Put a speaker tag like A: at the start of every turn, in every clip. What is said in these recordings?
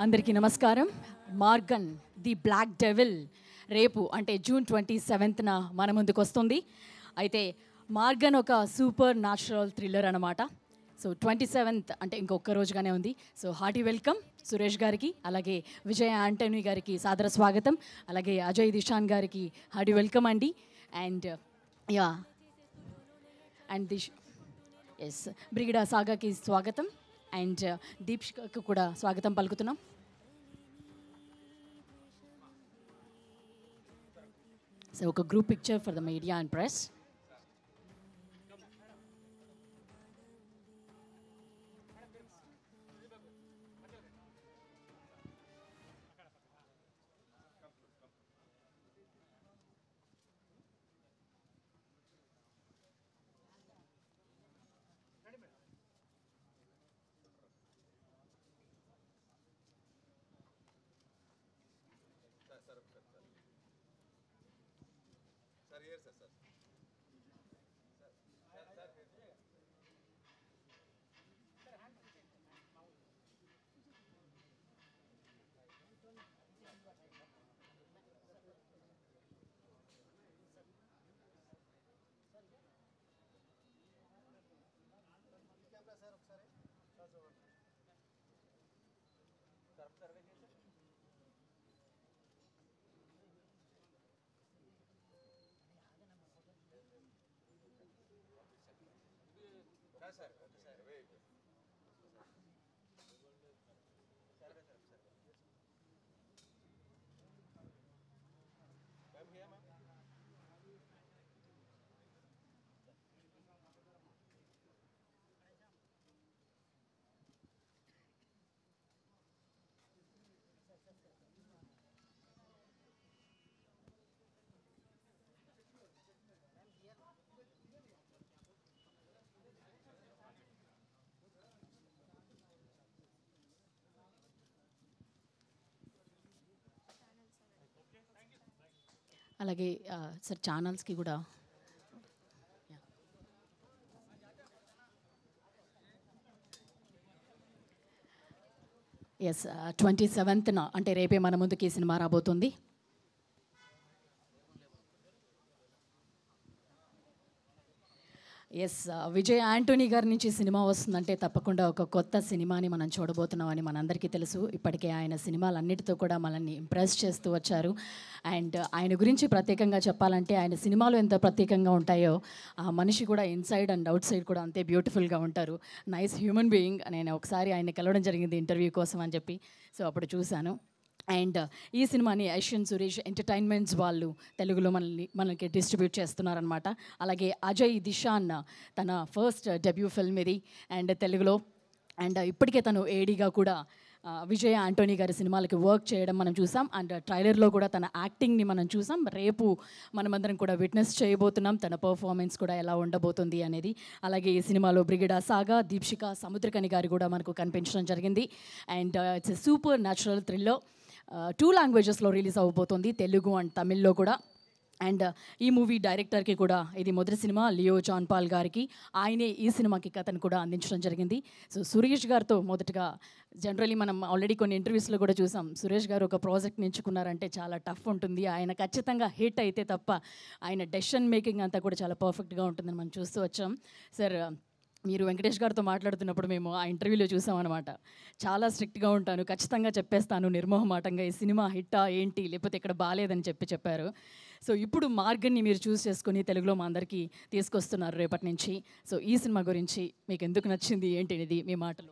A: అందరికీ నమస్కారం. Morgan the black devil రేపు అంటే జూన్ 27న మన ముందుకు వస్తుంది. అయితే మార్గన్ ఒక సూపర్ న్యాచురల్ థ్రిల్లర్ అనమాట. సో 27th అంటే ఇంకొక రోజుగానే ఉంది. సో హార్టీ వెల్కమ్ సురేష్ గారికి, అలాగే విజయ్ ఆంటనీ గారికి సాదర స్వాగతం, అలాగే అజయ్ దిశాన్ గారికి హార్టీ వెల్కమ్ అండి. And yeah and S Brigida సాగాకి స్వాగతం అండ్ దీప్షికకు కూడా స్వాగతం పలుకుతున్నాం. సో ఒక group picture for the media and press. అలాగే సార్ ఛానల్స్కి కూడా ఎస్ 27th అంటే రేపే మన ముందుకి ఈ సినిమా రాబోతుంది. ఎస్ విజయ్ ఆంటనీ గారి నుంచి సినిమా వస్తుందంటే తప్పకుండా ఒక కొత్త సినిమాని మనం చూడబోతున్నామని మనందరికీ తెలుసు. ఇప్పటికే ఆయన సినిమాలన్నిటితో కూడా మనల్ని ఇంప్రెస్ చేస్తూ వచ్చారు. అండ్ ఆయన గురించి ప్రత్యేకంగా చెప్పాలంటే ఆయన సినిమాలు ఎంత ప్రత్యేకంగా ఉంటాయో ఆ మనిషి కూడా ఇన్సైడ్ అండ్ అవుట్ సైడ్ కూడా అంతే బ్యూటిఫుల్గా ఉంటారు. Nice human being. నేను ఒకసారి ఆయన కలవడం జరిగింది ఇంటర్వ్యూ కోసం అని చెప్పి. సో అప్పుడు చూశాను. అండ్ ఈ సినిమాని ఐషన్ సురేష్ ఎంటర్టైన్మెంట్స్ వాళ్ళు తెలుగులో మనకి డిస్ట్రిబ్యూట్ చేస్తున్నారనమాట. అలాగే అజయ్ దిశాన్ తన ఫస్ట్ డెబ్యూ ఫిల్మ్ ఇది అండ్ తెలుగులో. అండ్ ఇప్పటికే తను ఏడీగా కూడా విజయ్ ఆంటనీ గారి సినిమాలకి వర్క్ చేయడం మనం చూసాం. అండ్ ట్రైలర్లో కూడా తన యాక్టింగ్ని మనం చూసాం. రేపు మనమందరం కూడా విట్నెస్ చేయబోతున్నాం తన పర్ఫార్మెన్స్ కూడా ఎలా ఉండబోతుంది అనేది. అలాగే ఈ సినిమాలో బ్రిగిడా సాగా, దీప్షిక సముద్రకని గారు కూడా మనకు కనిపించడం జరిగింది. And it's a supernatural thriller. 2 లాంగ్వేజెస్లో రిలీజ్ అవ్వబోతుంది, తెలుగు అండ్ తమిళ్లో కూడా. అండ్ ఈ మూవీ డైరెక్టర్కి కూడా ఇది మొదటి సినిమా, లియో జాన్ పాల్ గారికి. ఆయనే ఈ సినిమాకి కథను కూడా అందించడం జరిగింది. సో సురేష్ గారితో మొదటగా జనరలీ మనం ఆల్రెడీ కొన్ని ఇంటర్వ్యూస్లో కూడా చూసాం, సురేష్ గారు ఒక ప్రాజెక్ట్ని ఎంచుకున్నారంటే చాలా టఫ్ ఉంటుంది. ఆయన ఖచ్చితంగా హిట్ అయితే తప్ప ఆయన డెసిషన్ మేకింగ్ అంతా కూడా చాలా పర్ఫెక్ట్గా ఉంటుందని మనం చూస్తూ వచ్చాం. సార్ మీరు వెంకటేష్ గారితో మాట్లాడుతున్నప్పుడు మేము ఆ ఇంటర్వ్యూలో చూసామన్నమాట. చాలా స్ట్రిక్ట్గా ఉంటాను, ఖచ్చితంగా చెప్పేస్తాను నిర్మోహమాటంగా ఈ సినిమా హిట్టా ఏంటి లేకపోతే ఇక్కడ బాగాలేదని చెప్పారు. సో ఇప్పుడు మార్గన్ని మీరు చూస్ చేసుకుని తెలుగులో మా అందరికీ తీసుకొస్తున్నారు రేపటి నుంచి. సో ఈ సినిమా గురించి మీకు ఎందుకు నచ్చింది ఏంటి అనేది మీ మాటలు.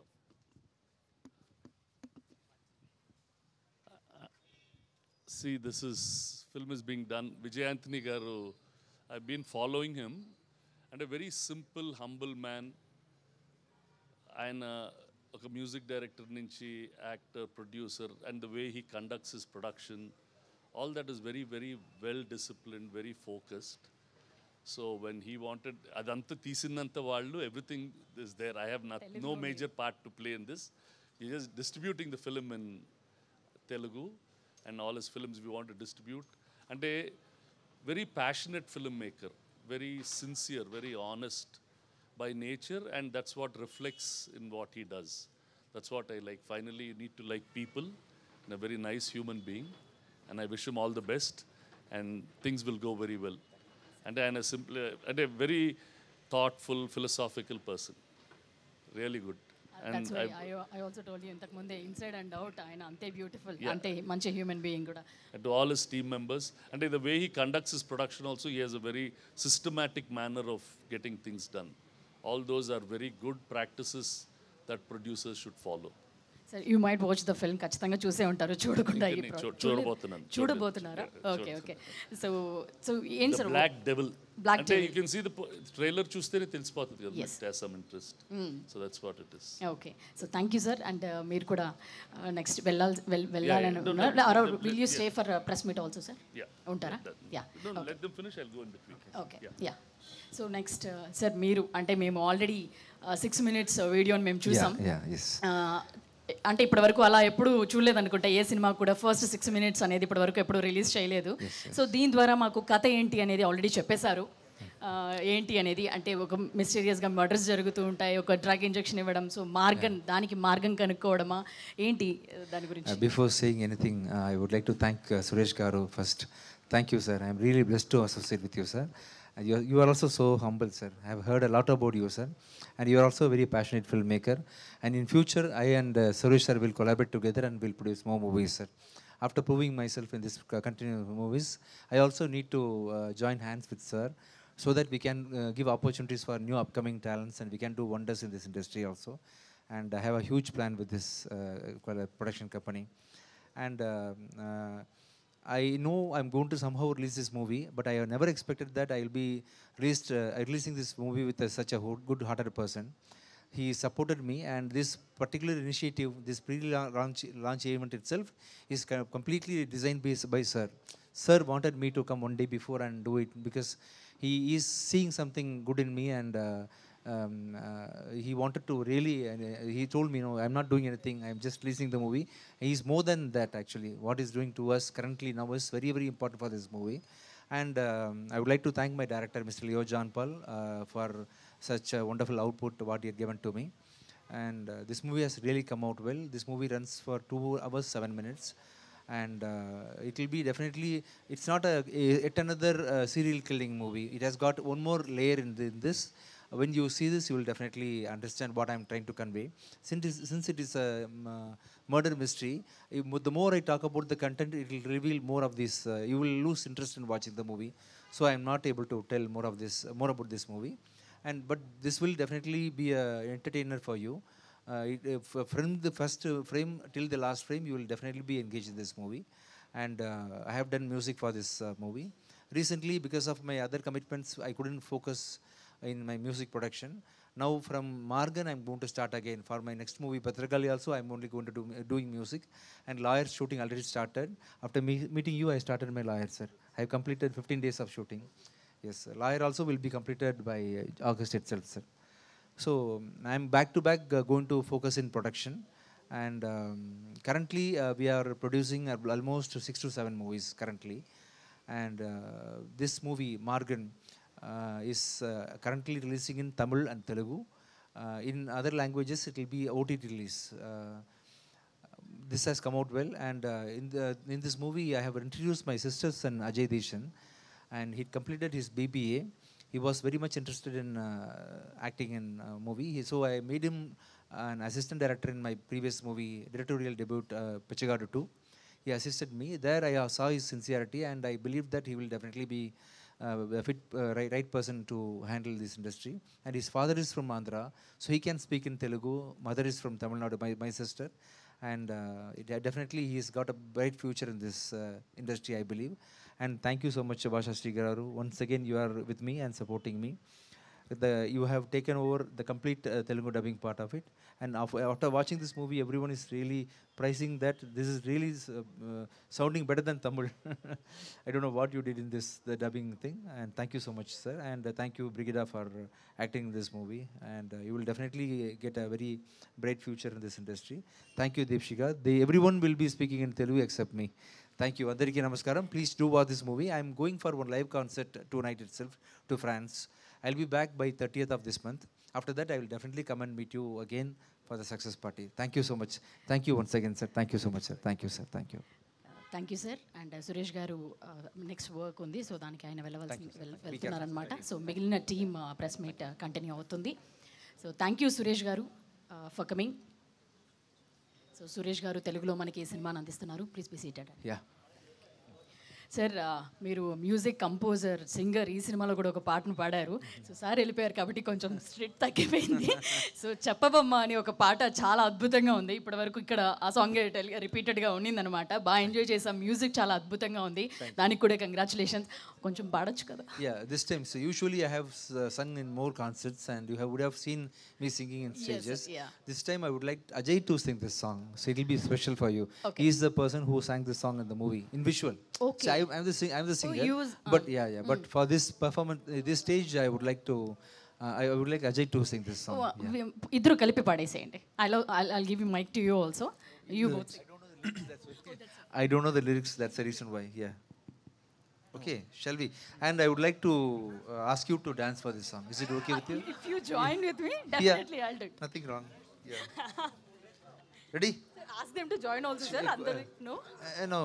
B: See, film is being done. Vijay Anthony garu, I've been following him, and a very simple, humble man. ఆయన ఒక మ్యూజిక్ డైరెక్టర్ నుంచి actor, producer, and the way he conducts his production, all that is very very well disciplined, very focused. So when he wanted అదంతా తీసినంత వాళ్ళు everything is there. I have no major part to play in this. He is distributing the film in Telugu and all his films we want to distribute. And a very passionate filmmaker, very sincere, very honest by nature, and that's what reflects in what he does. That's what I like. Finally, you need to like people and a very nice human being. And I wish him all the best. And things will go very well. And a simple, and a very thoughtful, philosophical person. Really good.
A: That's
B: And
A: why
B: I,
A: I also told you ఇంతకు ముందే inside and out ఆయన అంతే beautiful అంతే మంచి human being కూడా.
B: and to all his team members. And the way he conducts his production also, he has a very systematic manner of getting things done. All those are very good practices that producers should follow.
A: Sir you might watch the film, ఖచ్చితంగా చూసే ఉంటారు చూడకుండా. ఈ
B: నేను చూడబోతున్నాను.
A: చూడబోతున్నారా? Okay okay. So so ఏం sir
B: black devil
A: Black
B: అంటే you can see the trailer చూస్తేనే తెలిసిపోతుంది కదా,
A: Yes.
B: It has some interest. So that's what it is.
A: Okay. So thank you sir. And మీరు కూడా నెక్స్ట్ వెళ్ళాలని
B: yeah.
A: ఉన్నారు. Will you stay for press meet also sir?
B: Yeah.
A: ఉంటారా? Yeah.
B: No, let them finish, I'll go in between.
A: Okay. Yeah. So next sir మీరు అంటే మేము already 6 minutes వీడియోని మేము చూసాం.
C: Yeah, yes.
A: అంటే ఇప్పటి వరకు అలా ఎప్పుడు చూడలేదు అనుకుంటా ఏ సినిమా కూడా ఫస్ట్ 6 minutes అనేది ఇప్పటి వరకు ఎప్పుడు రిలీజ్ చేయలేదు. సో దీని ద్వారా మాకు కథ ఏంటి అనేది ఆల్రెడీ చెప్పేశారు. ఏంటి అనేది అంటే ఒక మిస్టీరియస్గా మర్డర్స్ జరుగుతూ ఉంటాయి, ఒక డ్రగ్ ఇంజెక్షన్ ఇవ్వడం, సో దానికి మార్గం కనుక్కోవడమా ఏంటి దాని గురించి?
C: Before saying anything, I would like to thank Suresh Garu first. Thank you, sir. I am really blessed to associate with you, sir. You are also so humble, sir. I have heard a lot about you, sir. And you are also a very passionate filmmaker. And in future, I and Suresh sir will collaborate together and will produce more movies, sir. After proving myself in this continuous movies, I also need to join hands with sir so that we can give opportunities for new upcoming talents and we can do wonders in this industry also. And I have a huge plan with this production company. And I know I'm going to somehow release this movie, but I have never expected that I will be releasing this movie with such a good-hearted person. He supported me, and this particular initiative, this pre-launch event itself, is completely designed by Sir. Sir wanted me to come one day before and do it because he is seeing something good in me, and he wanted to really. He told me, "No, I'm not doing anything. I'm just releasing the movie." He's more than that, actually. What he's doing to us currently now is very, very important for this movie. And I would like to thank my director, Mr. Leo John Paul, for such a wonderful output what he had given to me. And this movie has really come out well. This movie runs for 2 hours 7 minutes. And it will be definitely, it's not yet another serial killing movie. It has got one more layer in this. When you see this, you will definitely understand what I'm trying to convey. Since it is a murder mystery, the more I talk about the content, it will reveal more of this. You will lose interest in watching the movie. So I'm not able to tell more about this movie. But this will definitely be an entertainer for you. From the first frame till the last frame, you will definitely be engaged in this movie. And I have done music for this movie. Recently, because of my other commitments, I couldn't focus in my music production. Now from Margan, I'm going to start again. For my next movie, Patragali also, I'm only going to do doing music. And Lawyer shooting already started. After meeting you, I started my Lawyer, sir. I have completed 15 days of shooting. Yes, sir. Lawyer also will be completed by August itself, sir. So I'm back to back going to focus in production. And currently, we are producing almost 6 to 7 movies currently. And this movie, Margan, is currently releasing in Tamil and Telugu. In other languages, it will be OTT release. This has come out well, and in this movie, I have introduced my sister's son Ajay Deshan, and he completed his BBA. He was very much interested in acting in movie, so I made him an assistant director in my previous movie, directorial debut, Pichagadu 2. He assisted me. There I saw his sincerity, and I believe that he will definitely be a fit right person to handle this industry. And his father is from Andhra, so he can speak in Telugu. Mother is from Tamil Nadu, my sister. And definitely he's got a bright future in this industry, I believe. And thank you so much, Bhasha Srigararu. Once again, you are with me and supporting me. You have taken over the complete Telugu dubbing part of it. And after watching this movie, everyone is really praising that this is really sounding better than Tamil. I don't know what you did in the dubbing thing. And thank you so much, sir. And thank you, Brigida, for acting in this movie. And you will definitely get a very bright future in this industry. Thank you, Deepshika. Everyone will be speaking in Telugu except me. Thank you. Andariki namaskaram. Please do watch this movie. I'm going for one live concert tonight itself to France. I'll be back by 30th of this month. After that, I will definitely come and meet you again for the success party. Thank you so much. Thank you once again, sir. Thank you so much, sir. Thank you, sir. Thank you.
A: Thank you sir. And Suresh గారు next work ఉంది, so దానికి ఆయన వెళ్తున్నారనమాట. So మిగిలిన team press meet continue అవుతుంది. So thank you Suresh గారు for coming. So Suresh గారు తెలుగులో మనకి ఈ సినిమాని అందిస్తున్నారు. Please be seated.
C: Yeah.
A: Sir మీరు మ్యూజిక్ కంపోజర్, సింగర్, ఈ సినిమాలో కూడా ఒక పాటను పాడారు. సో సార్ వెళ్ళిపోయారు కాబట్టి కొంచెం స్ట్రిట్ తగ్గిపోయింది. సో చెప్పబమ్మ అని ఒక పాట చాలా అద్భుతంగా ఉంది. ఇప్పటి వరకు ఇక్కడ ఆ సాంగ్ రిపీటెడ్గా ఉండిందనమాట. బాగా ఎంజాయ్ చేసాం. మ్యూజిక్ చాలా అద్భుతంగా ఉంది. దానికి కూడా కంగ్రాచులేషన్స్. కొంచెం పాడొచ్చు కదా?
C: Yeah, this time. So usually I have sung in more concerts, and would have seen me singing in stages.
A: Yeah.
C: This time I would like Ajay to sing this song, so it will be special for you.
A: Okay.
C: He is the person who sang this song in the movie in visual.
A: Okay.
C: So I'm the singer.
A: you was-
C: but yeah. But for this performance, this stage, I would like to. I would like Ajay to sing this song. Yeah.
A: ఇద్దరు కలిపి పాడేసేయండి. I'll give you mic to you also. You both.
C: I don't know the lyrics. That's the reason why. Yeah. Okay, shall we? And I would like to ask you to dance for this song. Is it okay with you?
A: If you join with me, definitely I'll do it.
C: Nothing wrong. Yeah. Ready?
A: Ask them to join also, sir. అందరూ no.
C: No.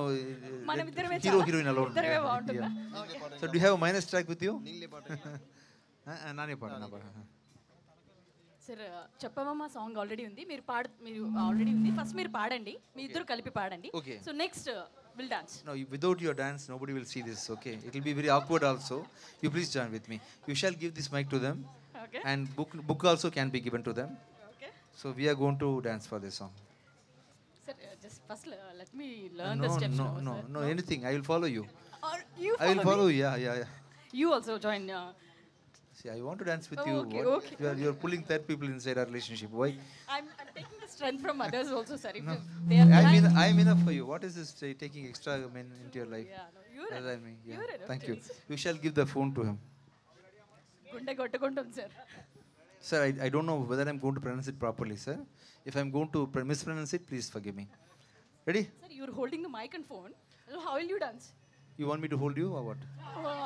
A: మనం ఇద్దరమే
C: Hero, heroine alone.
A: ఇద్దరమే బాగుంటుందా?
C: Yeah. So do you have a minus track with you? నానే పాడు.
A: Sir చెప్పమమ్మ song already ఉంది. మీరు already ఉంది. ఫస్ట్ మీరు పాడండి, మీ ఇద్దరు కలిపి పాడండి.
C: Okay.
A: So next will dance.
C: No, without your dance, nobody will see this. Okay, it will be very awkward also. You please join with me. You shall give this mic to them,
A: okay.
C: and book also can be given to them.
A: Okay.
C: So we are going to dance for this song.
A: Sir just first let me learn the steps.
C: No, anything. I will follow you.
A: Or you
C: I will follow you. Yeah.
A: You also join.
C: See, I want to dance with
A: Oh,
C: you.
A: okay,
C: What?
A: okay.
C: You're pulling third people inside our relationship. Why?
A: I'm taking the strength from others also, sir. If they are trying.
C: I'm enough for you. What is this taking extra men into your life?
A: Yeah, no, you're
C: Other than me. Yeah.
A: you're enough,
C: Thank you.
A: James.
C: You shall give the phone to him.
A: గుండె కొట్టుకుంటుంది sir.
C: Sir, I don't know whether I'm going to pronounce it properly, sir. If I'm going to mispronounce it, please forgive me. Ready?
A: Sir, you're holding the mic and phone. So how will you dance?
C: You want me to hold you or what?
A: Wow.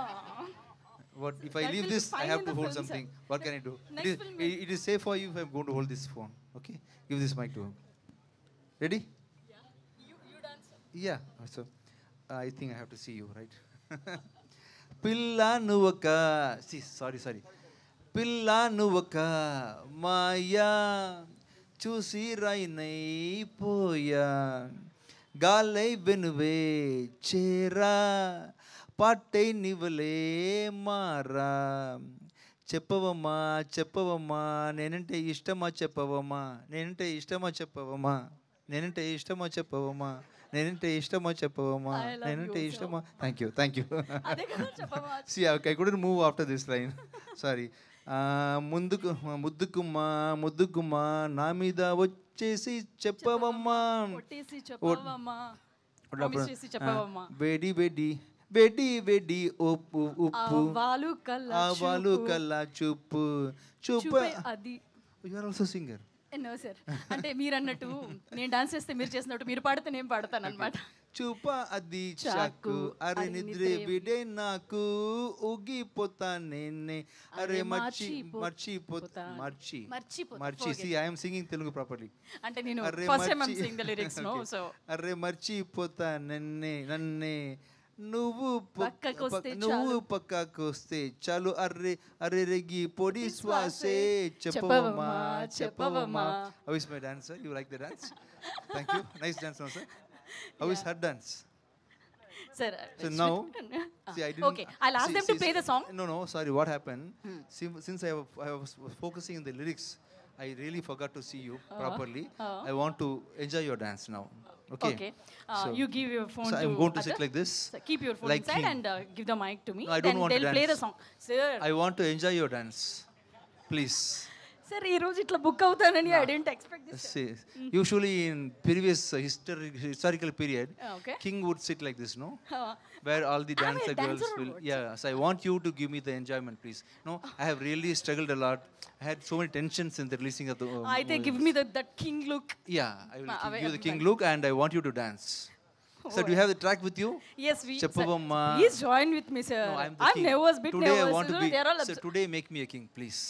C: What if I
A: That
C: leave
A: will be
C: this? I
A: fine
C: have
A: in
C: to
A: the
C: hold
A: film,
C: something.
A: sir.
C: What can I do?
A: Next film will-
C: It is safe for you if I'm going to hold this phone. Okay? Give this mic to him. Ready?
A: Yeah. You dance.
C: Yeah. So I think I have to see you, right? Pilla nuvaka. See, sorry. Pilla nuvaka maya chusi rainai poya galai benve chera పాటై నివలే మారా చెప్పవమ్మా నేనంటే ఇష్టమా చెప్పవమ్మా నేనంటే ఇష్టమా చెప్పవమ్మా నేనంటే ఇష్టమా చెప్పవమ్మా నేనంటే ఇష్టమా చెప్పవమ్మా
A: I love
C: నేనంటే
A: you
C: ఇష్టమా థ్యాంక్ యూ
A: అదే కదా చెప్పమా.
C: See, I couldn't move after this line. Sorry. ముద్దుకుమ్మా నా మీద వచ్చేసి చెప్పవమ్మా
A: కొట్టేసి చెప్పవమ్మా. Promise చేసి చెప్పవమ్మా.
C: వెడి ఉప్పు
A: ఆవాలు కల్లా
C: ఆవాలు కల్లా చూపు
A: చూపే అది.
C: You are also singer.
A: No sir, అంటే మీరు అన్నట్టు నేను డాన్స్ చేస్తే మీరు చేసినట్టు మీరు పాడితే నేను పాడతాను అనమాట.
C: చూప అది చాకు అరే నిద్రే విడే నాకు ఊగిపోతా నేనే అరే మర్చిపోతా See, I am singing Telugu properly.
A: అంటే నేను first time I am singing the lyrics no. So
C: అరే మర్చిపోతా నన్నే నువ్వు పక్కకొస్తే చాలు అరే రెగి పొడి శ్వాసే చెప్పవమ్మా. How is my dance, sir? You like the dance? Thank you. Nice dance, no, sir. How is her dance?
A: Sir,
C: So now, see, I didn't.
A: Okay, I'll ask them to play the song.
C: No, sorry. What happened? Since I was focusing on the lyrics, I really forgot to see you properly. I want to enjoy your dance now. Okay. So-
A: You give your phone
C: So
A: to
C: I'm going to sit
A: other.
C: like this.
A: So keep your phone
C: like
A: inside
C: king.
A: and give the mic to me.
C: No, I
A: Then
C: don't want to
A: they'll play the
C: dance.
A: song. Sir,
C: I want to enjoy your dance. Please.
A: sir, ఈ రోజు ఇట్లా book అవుతానని I didn't expect this.
C: See, usually in previous historical period,
A: Okay.
C: king would sit like this, no?
A: Uh,
C: Where all the
A: I'm a
C: dancer girls
A: dancer
C: will.
A: or
C: Yeah, so I want you to give me the enjoyment, please. No, I have really struggled a lot. I had so many tensions in the releasing of the.
A: I think give me that king look.
C: Yeah, I will
A: away
C: give you the
A: from
C: king
A: that.
C: look, and I want you to dance. So do you have the track with you?
A: Yes, we.
C: Cheppavamma.
A: Please join with me, sir.
C: No, I'm the king.
A: nervous, bit
C: Today
A: nervous.
C: I want to be.
A: They're all
C: So today make me a king, please.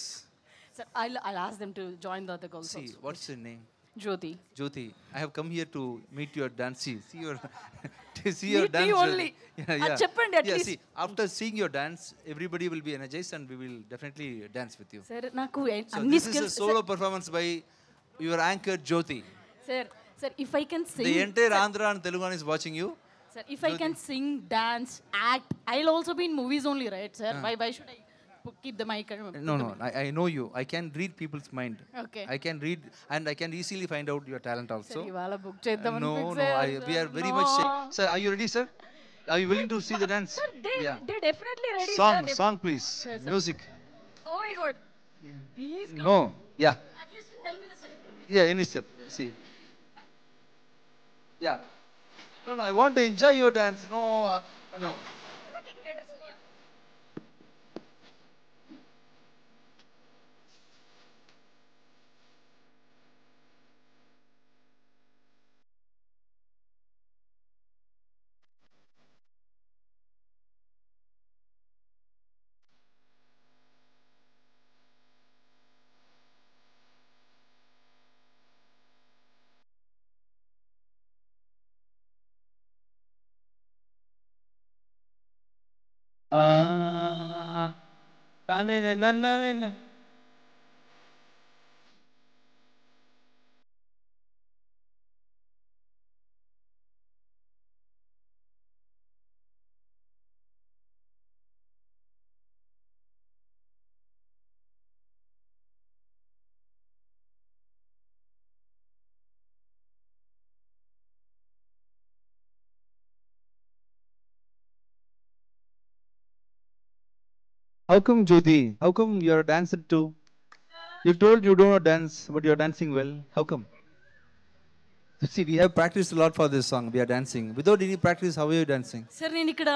A: Sir, I'll ask them to join the other girls
C: See,
A: also.
C: what's your name?
A: Jyoti.
C: Jyoti, I have come here to meet your dance. See your to see your
A: Meet me
C: dance. Jyoti.
A: only.
C: Yeah.
A: చెప్పండి at
C: Yeah,
A: least.
C: see, after seeing your dance, everybody will be energized and we will definitely dance with you.
A: Sir, నాకు
C: So
A: అన్ని
C: this is a
A: skills.
C: solo performance by your anchor Jyoti.
A: Sir, if I can sing.
C: The entire Andhra and Telugu is watching you.
A: Sir, if I can sing, dance, act, I'll also be in movies only, right, sir? Why should I keep the mic?
C: No, I know you. I can read people's mind.
A: Okay.
C: I can read and I can easily find out your talent also.
A: Sir, ఇవాళ book చేద్దామని
C: No,
A: fix
C: no,
A: అయ్యారు,
C: we
A: sir.
C: are very
A: No.
C: much. Sir, are you ready, sir? Are you willing to see the dance? Yeah.
A: They're definitely ready, sir.
C: Song, please.
A: Sure, sir.
C: Music.
A: Oh my God. Please come.
C: No. Yeah.
A: At least tell me the song.
C: Yeah, any step. See. Yeah. No, I want to enjoy your dance. No, no. How come, Jyoti? How come you're a dancer too? You told you don't dance, but you're dancing well. How come? See, we have practiced a lot for this song. We are dancing. Without any practice, how are you dancing?
A: Sir నేను ఇక్కడ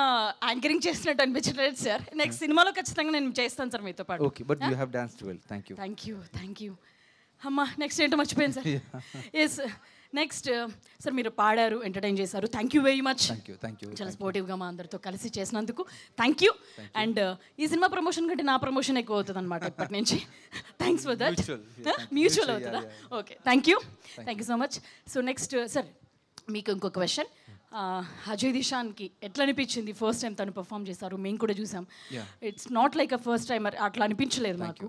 A: anchoring చేసినట్టు అనిపించలేదు sir. Next సినిమాలో ఖచ్చితంగా నేను చేస్తాను sir మీతో పాటు.
C: Okay, but you have danced well. Thank you.
A: Thank you అమ్మా నెక్స్ట్ ఏంటో మర్చిపోయాను సార్. ఎస్ నెక్స్ట్ సార్ మీరు పాడారు, ఎంటర్టైన్ చేశారు. Thank you very much.
C: Thank you.
A: చాలా స్పోర్టివ్గా మా అందరితో కలిసి చేసినందుకు థ్యాంక్ యూ. అండ్ ఈ సినిమా ప్రమోషన్ కంటే నా ప్రమోషన్ ఎక్కువ అవుతుంది అనమాట ఇప్పటి నుంచి. Thanks for that. మ్యూచువల్ అవుతుందా? Okay, thank you so much. So next sir మీకు ఇంకొక క్వశ్చన్. అజయ్ దిశాన్కి ఎట్లా అనిపించింది ఫస్ట్ టైం తను పర్ఫామ్ చేశారు? మేము కూడా చూసాం. It's not like a first time, అట్లా అనిపించలేదు మాకు.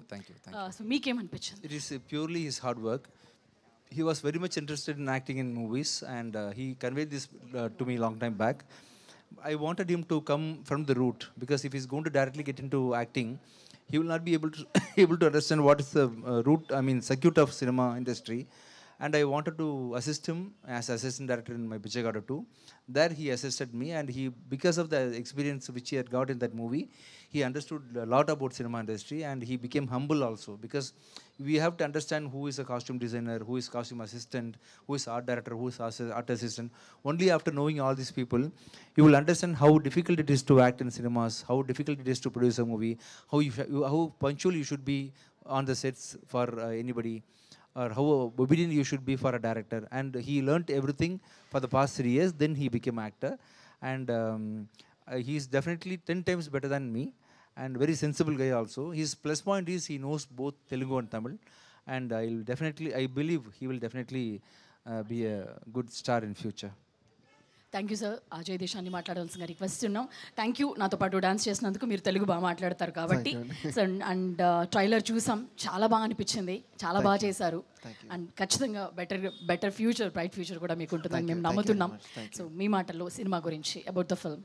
A: So మీకేమనిపించింది?
C: It is purely his hard work. He was very much interested in acting in movies, and he conveyed this to me long time back. I wanted him to come from the root, because if he's going to directly get into acting, he will not be able to able to understand what is the root, I mean, circuit of cinema industry. And I wanted to assist him as assistant director in my Bichegada 2. There he assisted me, and he, because of the experience which he had got in that movie, he understood a lot about cinema industry, and he became humble also, because we have to understand who is a costume designer, who is costume assistant, who is art director, who is art assistant. Only after knowing all these people, you will understand how difficult it is to act in cinemas, how difficult it is to produce a movie, how punctual you should be on the sets for anybody, or how obedient you should be for a director. And he learnt everything for the past 3 years. Then he became actor, and he is definitely 10 times better than me, and very sensible guy also. His plus point is he knows both Telugu and Tamil, and I believe he will definitely be a good star in future.
A: Thank you sir. Ajay దేశాన్ని మాట్లాడాల్సిన request ఉన్నాం. Thank you నాతో పాటు dance చేసినందుకు. మీరు తెలుగు బాగా మాట్లాడతారు కాబట్టి. సార్ అండ్ ట్రైలర్ చూసాం, చాలా బాగా అనిపించింది, చాలా బాగా చేశారు. అండ్ ఖచ్చితంగా బెటర్ ఫ్యూచర్, బ్రైట్ ఫ్యూచర్ కూడా మీకు ఉంటుందని మేము నమ్ముతున్నాం. సో మీ మాటల్లో సినిమా గురించి, అబౌట్ ద ఫిల్మ్.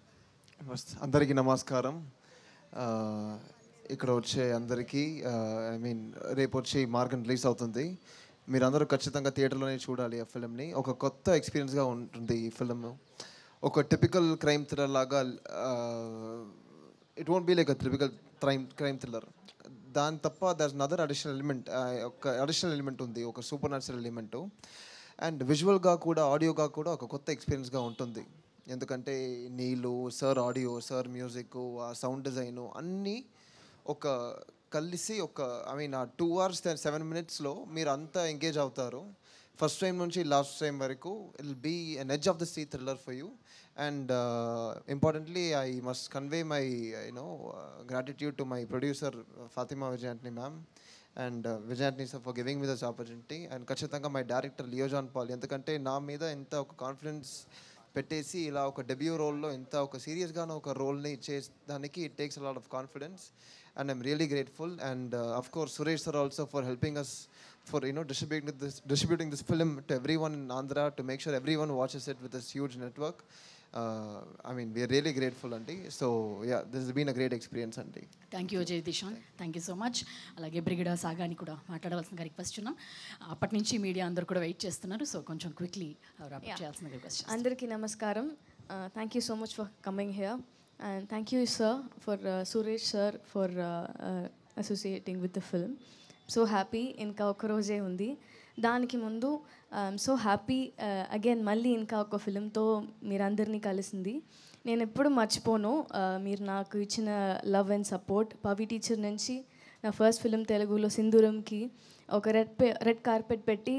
D: అందరికీ నమస్కారం. ఇక్కడ వచ్చే అందరికీ రేపు వచ్చి మార్గం రిలీజ్ అవుతుంది. మీరందరూ ఖచ్చితంగా థియేటర్లోనే చూడాలి ఆ ఫిల్మ్ని. ఒక కొత్త ఎక్స్పీరియన్స్గా ఉంటుంది ఈ ఫిల్మ్. ఒక టిపికల్ క్రైమ్ థ్రిల్లర్ లాగా, it won't be like a typical crime thriller. దాని తప్ప there is another additional element, ఒక అడిషనల్ ఎలిమెంట్ ఉంది, ఒక సూపర్ న్యాచురల్ ఎలిమెంట్. అండ్ విజువల్గా కూడా, ఆడియోగా కూడా ఒక కొత్త ఎక్స్పీరియన్స్గా ఉంటుంది. ఎందుకంటే నీళ్ళు, సార్ ఆడియో, సార్ మ్యూజిక్, ఆ సౌండ్ డిజైను అన్నీ ఒక కలిసి ఒక ఆ 2 hours 7 minutesలో మీరు అంతా ఎంగేజ్ అవుతారు. ఫస్ట్ టైం నుంచి లాస్ట్ టైం వరకు it will be an edge of the see thriller for you. And importantly I must convey my gratitude to my producer Fatima Vijayantani ma'am, and విజయాంట్ని sir for giving me this opportunity. And ఖచ్చితంగా my director Leo John Paul, ఎందుకంటే నా మీద ఎంత ఒక confidence పెట్టేసి ఇలా ఒక debut రోల్లో ఎంత ఒక సీరియస్గానే ఒక రోల్ని చేసేదానికి it takes a lot of confidence. And I'm really grateful. And of course, Suresh sir also for helping us for distributing this film to everyone in Andhra, to make sure everyone watches it with this huge network. I mean, we're really grateful, Aunty. So yeah, this has been a great experience, Aunty.
A: Thank you Ajay Dhishan, thank you so much. అలాగే బ్రిగేడా సాగాని కూడా మాట్లాడవలసిందిగా request ఉన్నాం. అప్పటి నుంచి media అందరూ కూడా wait చేస్తున్నారు, so కొంచెం క్విక్లీ చేయాల్సిన రిక్వెస్ట్.
E: అందరికీ నమస్కారం. Thank you so much for coming here. And thank you, sir, for Suresh sir for associating with the film. So happy ఇంకా ఒక రోజే ఉంది. దానికి ముందు ఐఎమ్ సో హ్యాపీ అగైన్ మళ్ళీ ఇంకా ఒక ఫిల్మ్తో మీరందరినీ కలిసింది. నేను ఎప్పుడు మర్చిపోను మీరు నాకు ఇచ్చిన love and support. Pavi teacher నుంచి నా ఫస్ట్ ఫిల్మ్ తెలుగులో సింధూరంకి ఒక రెడ్ కార్పెట్ పెట్టి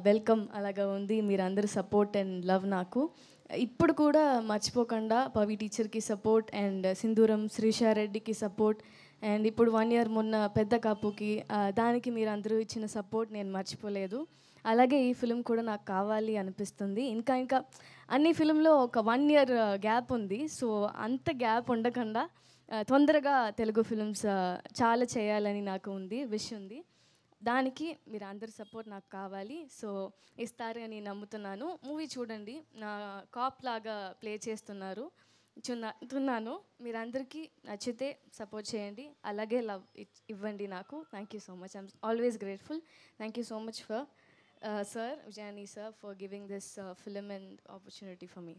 E: వెల్కమ్ అలాగా ఉంది. మీరందరూ సపోర్ట్ అండ్ లవ్ నాకు ఇప్పుడు కూడా మర్చిపోకుండా పవి టీచర్కి support and Sindhooram శ్రీషారెడ్డికి support and ఇప్పుడు 1 year మొన్న పెద్ద కాపుకి దానికి మీరు అందరూ ఇచ్చిన సపోర్ట్ నేను మర్చిపోలేదు. అలాగే ఈ ఫిలిం కూడా నాకు కావాలి అనిపిస్తుంది. ఇంకా అన్ని ఫిలింలో ఒక 1 year గ్యాప్ ఉంది. సో అంత గ్యాప్ ఉండకుండా తొందరగా తెలుగు ఫిలిమ్స్ చాలా చేయాలని నాకు విష్ ఉంది. దానికి మీరు అందరి సపోర్ట్ నాకు కావాలి. సో ఇస్తారు అని నమ్ముతున్నాను. మూవీ చూడండి, నా కాప్ లాగా ప్లే చేస్తున్నాను. మీరందరికీ నచ్చితే సపోర్ట్ చేయండి, అలాగే లవ్ ఇవ్వండి నాకు. Thank you so much. I'm always grateful. Thank you so much for sir విజయాని sir for giving this film and opportunity for me.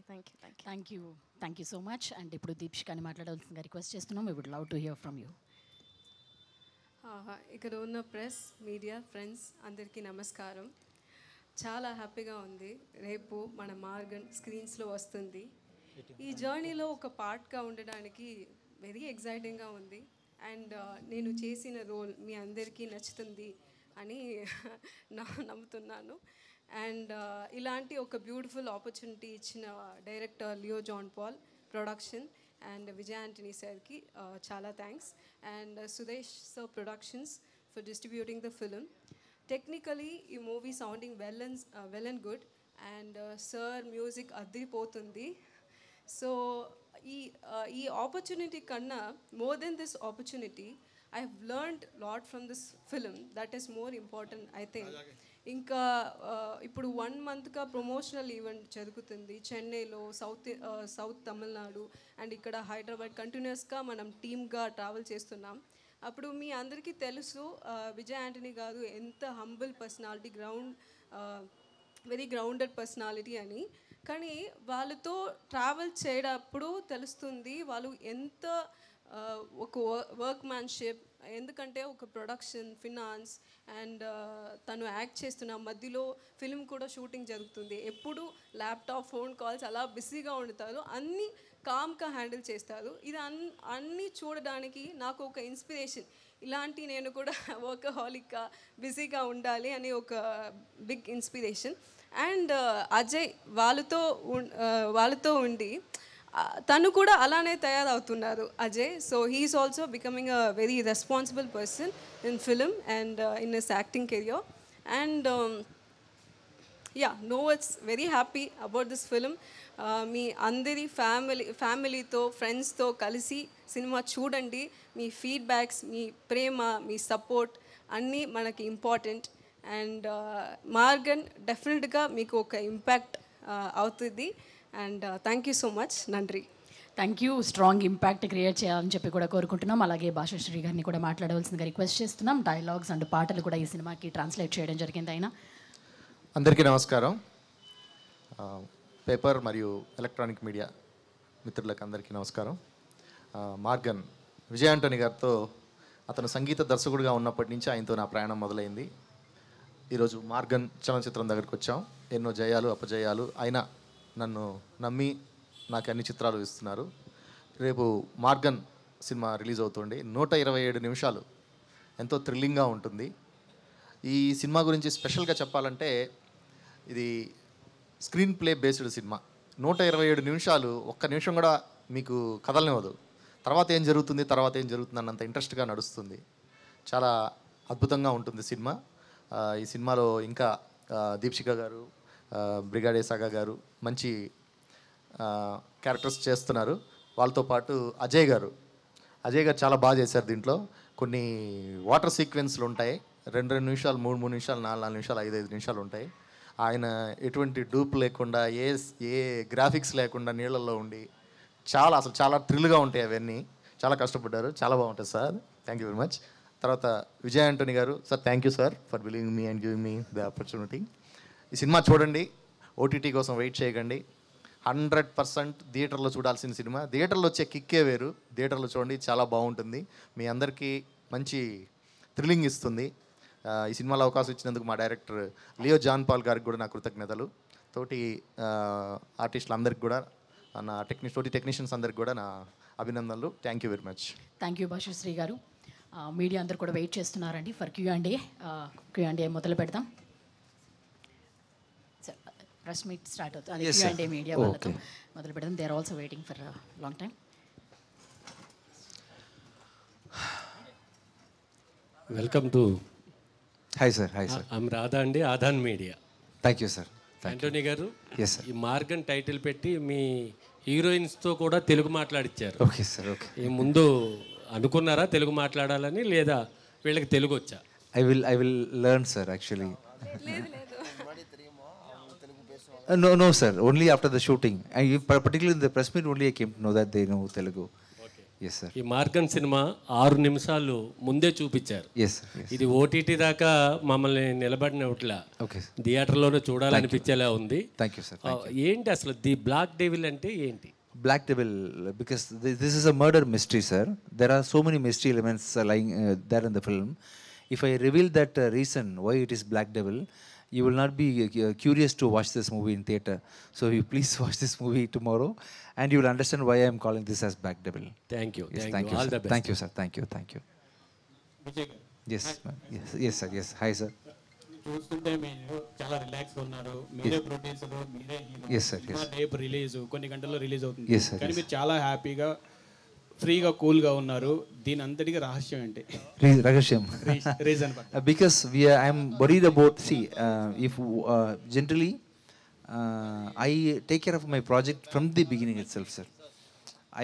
A: Thank you so much. And ఇప్పుడు దీప్షికాని మాట్లాడాల్సిందిగా రిక్వెస్ట్ చేస్తున్నాం. We would love to hear from you.
F: ఇక్కడ ఉన్న press media friends అందరికీ నమస్కారం. చాలా హ్యాపీగా ఉంది. రేపు మన మార్గన్ స్క్రీన్స్లో వస్తుంది. ఈ జర్నీలో ఒక పార్ట్గా ఉండడానికి వెరీ ఎగ్జైటింగ్గా ఉంది. అండ్ నేను చేసిన రోల్ మీ అందరికీ నచ్చుతుంది అని నమ్ముతున్నాను. అండ్ ఇలాంటి ఒక బ్యూటిఫుల్ ఆపర్చునిటీ ఇచ్చిన director Leo John Paul, production and Vijay Antony sir ki chala thanks, and Suresh sir Productions for distributing the film. Technically ee movie sounding well and good, and sir music adiripotundi. So ee opportunity kanna more than this opportunity, I have learned lot from this film. That is more important, I think. ఇంకా ఇప్పుడు 1 monthగా promotional event జరుగుతుంది చెన్నైలో, south Tamil Nadu and ఇక్కడ హైదరాబాద్. కంటిన్యూస్గా మనం టీమ్గా travel చేస్తున్నాం. అప్పుడు మీ అందరికీ తెలుసు విజయ్ యాంటనీ గారు ఎంత humble personality, very grounded personality అని. కానీ వాళ్ళతో ట్రావెల్ చేయడప్పుడు తెలుస్తుంది వాళ్ళు ఎంత ఒక వర్క్మ్యాన్షిప్. ఎందుకంటే ఒక ప్రొడక్షన్, ఫినాన్స్ అండ్ తను యాక్ట్ చేస్తున్న మధ్యలో ఫిల్మ్ కూడా షూటింగ్ జరుగుతుంది. ఎప్పుడు ల్యాప్టాప్, ఫోన్ కాల్స్ అలా బిజీగా ఉంటారు. అన్నీ కామ్గా హ్యాండిల్ చేస్తారు. ఇది అన్నీ చూడడానికి నాకు ఒక ఇన్స్పిరేషన్. ఇలాంటి నేను కూడా వర్కహాలిక్గా బిజీగా ఉండాలి అని ఒక బిగ్ ఇన్స్పిరేషన్. అండ్ అజయ్ వాళ్ళతో ఉండి తను కూడా అలానే తయారవుతున్నారు Ajay. So he's also becoming a very responsible person in film and in his acting career. And it's very happy about this film. మీ అందరి ఫ్యామిలీతో, ఫ్రెండ్స్తో కలిసి సినిమా చూడండి. మీ ఫీడ్బ్యాక్స్, మీ ప్రేమ, మీ సపోర్ట్ అన్నీ మనకి ఇంపార్టెంట్. అండ్ మార్గన్ డెఫినెట్గా మీకు ఒక ఇంపాక్ట్ అవుతుంది. And thank you so much. నండ్రి.
A: Thank you. Strong impact create చేయాలని చెప్పి కూడా కోరుకుంటున్నాం. అలాగే భాషాశ్రీ గారిని కూడా మాట్లాడవలసిందిగా రిక్వెస్ట్ చేస్తున్నాం. డైలాగ్స్ అండ్ పాటలు కూడా ఈ సినిమాకి ట్రాన్స్లేట్ చేయడం జరిగింది. ఆయన
G: అందరికీ నమస్కారం. పేపర్ మరియు ఎలక్ట్రానిక్ మీడియా మిత్రులకు అందరికీ నమస్కారం. మార్గన్ విజయ్ యాంటనీ గారితో అతను సంగీత దర్శకుడిగా ఉన్నప్పటి నుంచి ఆయనతో నా ప్రయాణం మొదలైంది. ఈరోజు మార్గన్ చలనచిత్రం దగ్గరికి వచ్చాం. ఎన్నో జయాలు, అపజయాలు అయినా నన్ను నమ్మి నాకు అన్ని చిత్రాలు ఇస్తున్నారు. రేపు మార్గన్ సినిమా రిలీజ్ అవుతుంది. 127 నిమిషాలు ఎంతో థ్రిల్లింగ్గా ఉంటుంది. ఈ సినిమా గురించి స్పెషల్గా చెప్పాలంటే ఇది స్క్రీన్ ప్లే బేస్డ్ సినిమా. 127 నిమిషాలు ఒక్క నిమిషం కూడా మీకు కదలనివ్వదు. తర్వాత ఏం జరుగుతుంది అన్నంత ఇంట్రెస్ట్గా నడుస్తుంది. చాలా అద్భుతంగా ఉంటుంది సినిమా. ఈ సినిమాలో ఇంకా దీప్షిక గారు, బ్రిగాడే సాగా గారు మంచి క్యారెక్టర్స్ చేస్తున్నారు. వాళ్ళతో పాటు అజయ్ గారు చాలా బాగా చేశారు. దీంట్లో కొన్ని వాటర్ సీక్వెన్స్లు ఉంటాయి, 2 నిమిషాలు, 3 నిమిషాలు, 4 నిమిషాలు, 5 నిమిషాలు ఉంటాయి. ఆయన ఎటువంటి డూప్ లేకుండా, ఏ గ్రాఫిక్స్ లేకుండా నీళ్ళల్లో ఉండి చాలా థ్రిల్గా ఉంటాయి. అవన్నీ చాలా కష్టపడ్డారు, చాలా బాగుంటుంది sir. Thank you very much. తర్వాత విజయ్ ఆంటోనీ గారు, sir thank you sir for believing me and giving me the opportunity. ఈ సినిమా చూడండి, ఓటీటీ కోసం వెయిట్ చేయకండి. 100% థియేటర్లో చూడాల్సిన సినిమా. థియేటర్లో వచ్చే కిక్కే వేరు. థియేటర్లో చూడండి, చాలా బాగుంటుంది. మీ అందరికీ మంచి థ్రిల్లింగ్ ఇస్తుంది. ఈ సినిమాలో అవకాశం ఇచ్చినందుకు మా డైరెక్టర్ లియో జాన్ పాల్ గారికి కూడా నా కృతజ్ఞతలు. తోటి ఆర్టిస్టులు అందరికి కూడా, నా తోటి టెక్నీషియన్స్ అందరికి కూడా నా అభినందనలు. Thank you very much.
A: Thank you Bhashashri గారు. మీడియా అందరు కూడా వెయిట్ చేస్తున్నారండి ఫర్ Q&A మొదలు పెడదాం. ప్రెస్ మీట్ స్టార్ట్ అవుతుంది.
C: Yes, sir.
A: Q&A మీడియా వాళ్ళతో మొదలు పెడదాం. They are also waiting for long time.
H: Welcome to
C: Hi sir, hi sir.
H: I'm Radha అండి, Aadhan media.
C: Thank you sir.
H: Antony గారు,
C: Yes sir.
H: ఈ మార్గన్ టైటిల్ పెట్టి మీ హీరోయిన్స్తో కూడా తెలుగు మాట్లాడిచ్చారు.
C: Okay sir, okay.
H: ఈ ముందు అనుకున్నారా తెలుగు మాట్లాడాలని, లేదా వీళ్ళకి తెలుగు వచ్చా?
C: I will learn sir actually. No sir, only after the shooting. Particularly in the press meet only I came to know that they know Telugu. Yes sir.
H: ఈ మార్గన్ సినిమా 6 నిమిషాలు ముందే చూపించారు.
C: Yes sir. Yes.
H: ఇది OTT దాకా మమ్మల్ని నిలబడినట్లా
C: Okay.
H: థియేటర్లోనే చూడాలనిపించేలా ఉంది.
C: Thank you sir.
H: ఏంటి అసలు ది బ్లాక్ డెవిల్ అంటే ఏంటి?
C: Black Devil, because this is a murder mystery, sir. There are so many mystery elements lying there in the film. If I reveal that reason why it is Black Devil, you will not be curious to watch this movie in theater. So you please watch this movie tomorrow, and you will understand why I am calling this as Black Devil.
H: Thank you.
C: Yes,
H: thank
C: thank
H: you.
C: you,
H: all
C: sir.
H: The best.
C: Thank you, sir. Thank you. Thank you. Yes, ma'am. Yes, sir. Yes. Hi, sir.
I: చూస్తుంటే మీరు చాలా రిలాక్స్గా ఉన్నారు. మీరే producer, మీరే hero.
C: Yes, sir. Yes.
I: రేపు release కొన్ని గంటల్లో రిలీజ్ అవుతుంది.
C: Yes, sir.
I: కానీ
C: Yes.
I: మీరు చాలా హ్యాపీగా, ఫ్రీగా, కూల్గా ఉన్నారు. దీని అంతటికి రహస్యం ఏంటి?
C: Ragasham.
I: Reason
C: Because I am worried about. See, if generally, I take care of my project from the beginning itself, sir.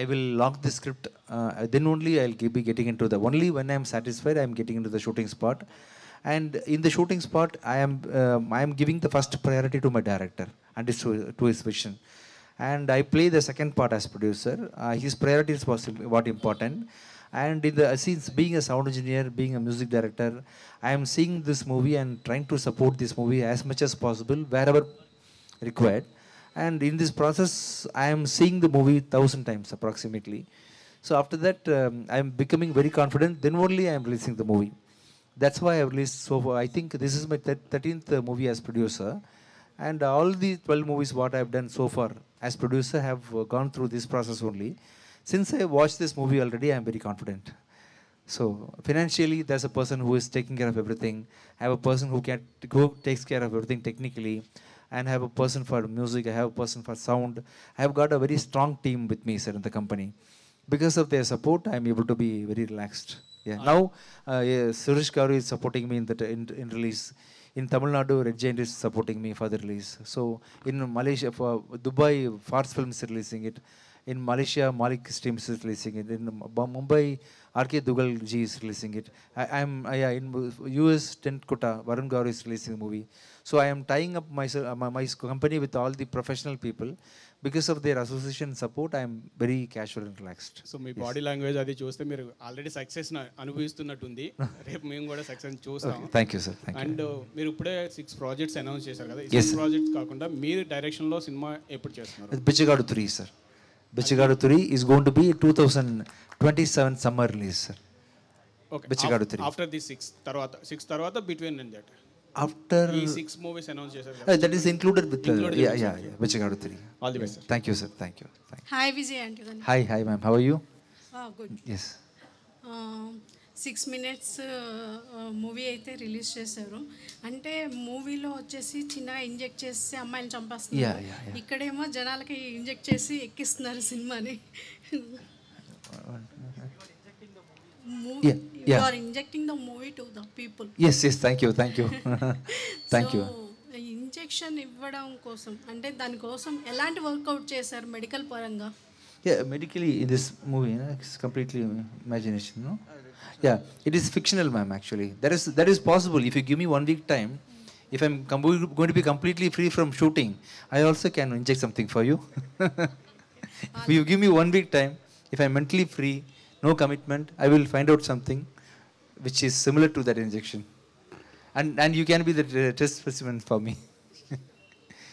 C: I will lock the script. Then only I'll be getting into the. Only when I am satisfied, I am getting into the shooting spot. And in the shooting spot, I am giving the first priority to my director and to his vision. And I play the second part as producer. His priorities was what important. And in the since being a sound engineer, being a music director, I am seeing this movie and trying to support this movie as much as possible wherever required. And in this process, I am seeing the movie 1,000 times approximately. So after that, I am becoming very confident. Then only I am releasing the movie. That's why I released so far. I think this is my 13th movie as producer. And all the 12 movies what I have done so far as producer have gone through this process only. Since I watched this movie already, I am very confident. So financially, there's a person who is taking care of everything. I have a person who takes care of everything technically. And I have a person for music. I have a person for sound. I have got a very strong team with me, sir, in the company. Because of their support, I am able to be very relaxed. Yeah. Now, Suresh Garu is supporting me in release. In Tamil Nadu, Red Giant is supporting me for the release. So in Malaysia, for Dubai, Fars Films is releasing it. In Malaysia, Malik Streams is releasing it. In Mumbai, R.K. Dugal Ji is releasing it. In US, Tent Kota, Varun Garu is releasing the movie. So I am tying up my company with all the professional people. Because of their association support, I am very casual and relaxed.
I: So me body language అది చూస్తే మీరు already success అనుభవిస్తున్నట్టుంది. రేపు మేము కూడా success చూస్తాం.
C: Thank you, sir. Thank you.
I: And మీరు ఇప్పుడే 6 projects announce చేశారు కదా.
C: Yes,
I: 6 ప్రాజెక్ట్స్ కాకుండా మీరు డైరెక్షన్లో సినిమా ఎప్పుడు చేస్తున్నారు?
C: Bichigadu 3, sir. Bichigadu 3 is going to be 2027 summer release, sir.
I: Okay.
C: Bichigadu 3.
I: After the 6 తర్వాత బిట్వీన్ అండ్ దట్
C: After
I: ఈ 6 మూవీస్ అనౌన్స్ చేశారు కదా.
C: that is included with Bichigadu 3.
I: All the best.
C: Thank you, sir. Thank you.
J: Hi Vijay అంటే
C: Hi, ma'am. How are you?
J: Good.
C: Yes.
J: 6 minutes movie అయితే release చేశారు. అంటే మూవీలో వచ్చేసి చిన్నగా ఇంజెక్ట్ చేసి అమ్మాయిని చంపేస్తున్నారు.
C: Yeah.
J: ఇక్కడేమో జనాలకి ఇంజెక్ట్ చేసి ఎక్కిస్తున్నారు సినిమాని. movie,
C: Yeah,
J: you
C: yeah.
J: are injecting the movie to the people.
C: Yes, yes, thank you, thank you. Thank you.
J: Injection ఇవ్వడం కోసం అంటే దానికోసం ఎలాంటి వర్కౌట్ చేశారు మెడికల్ పరంగా?
C: Yeah, medically in this movie, it's completely imagination, no? Yeah, it is fictional, ma'am, actually. That is possible. If you give me 1 week time, if I'm going to be completely free from shooting, I also can inject something for you. If you give me 1 week time, if I'm mentally free, no commitment, I will find out something which is similar to that injection. And you can be the test specimen for me.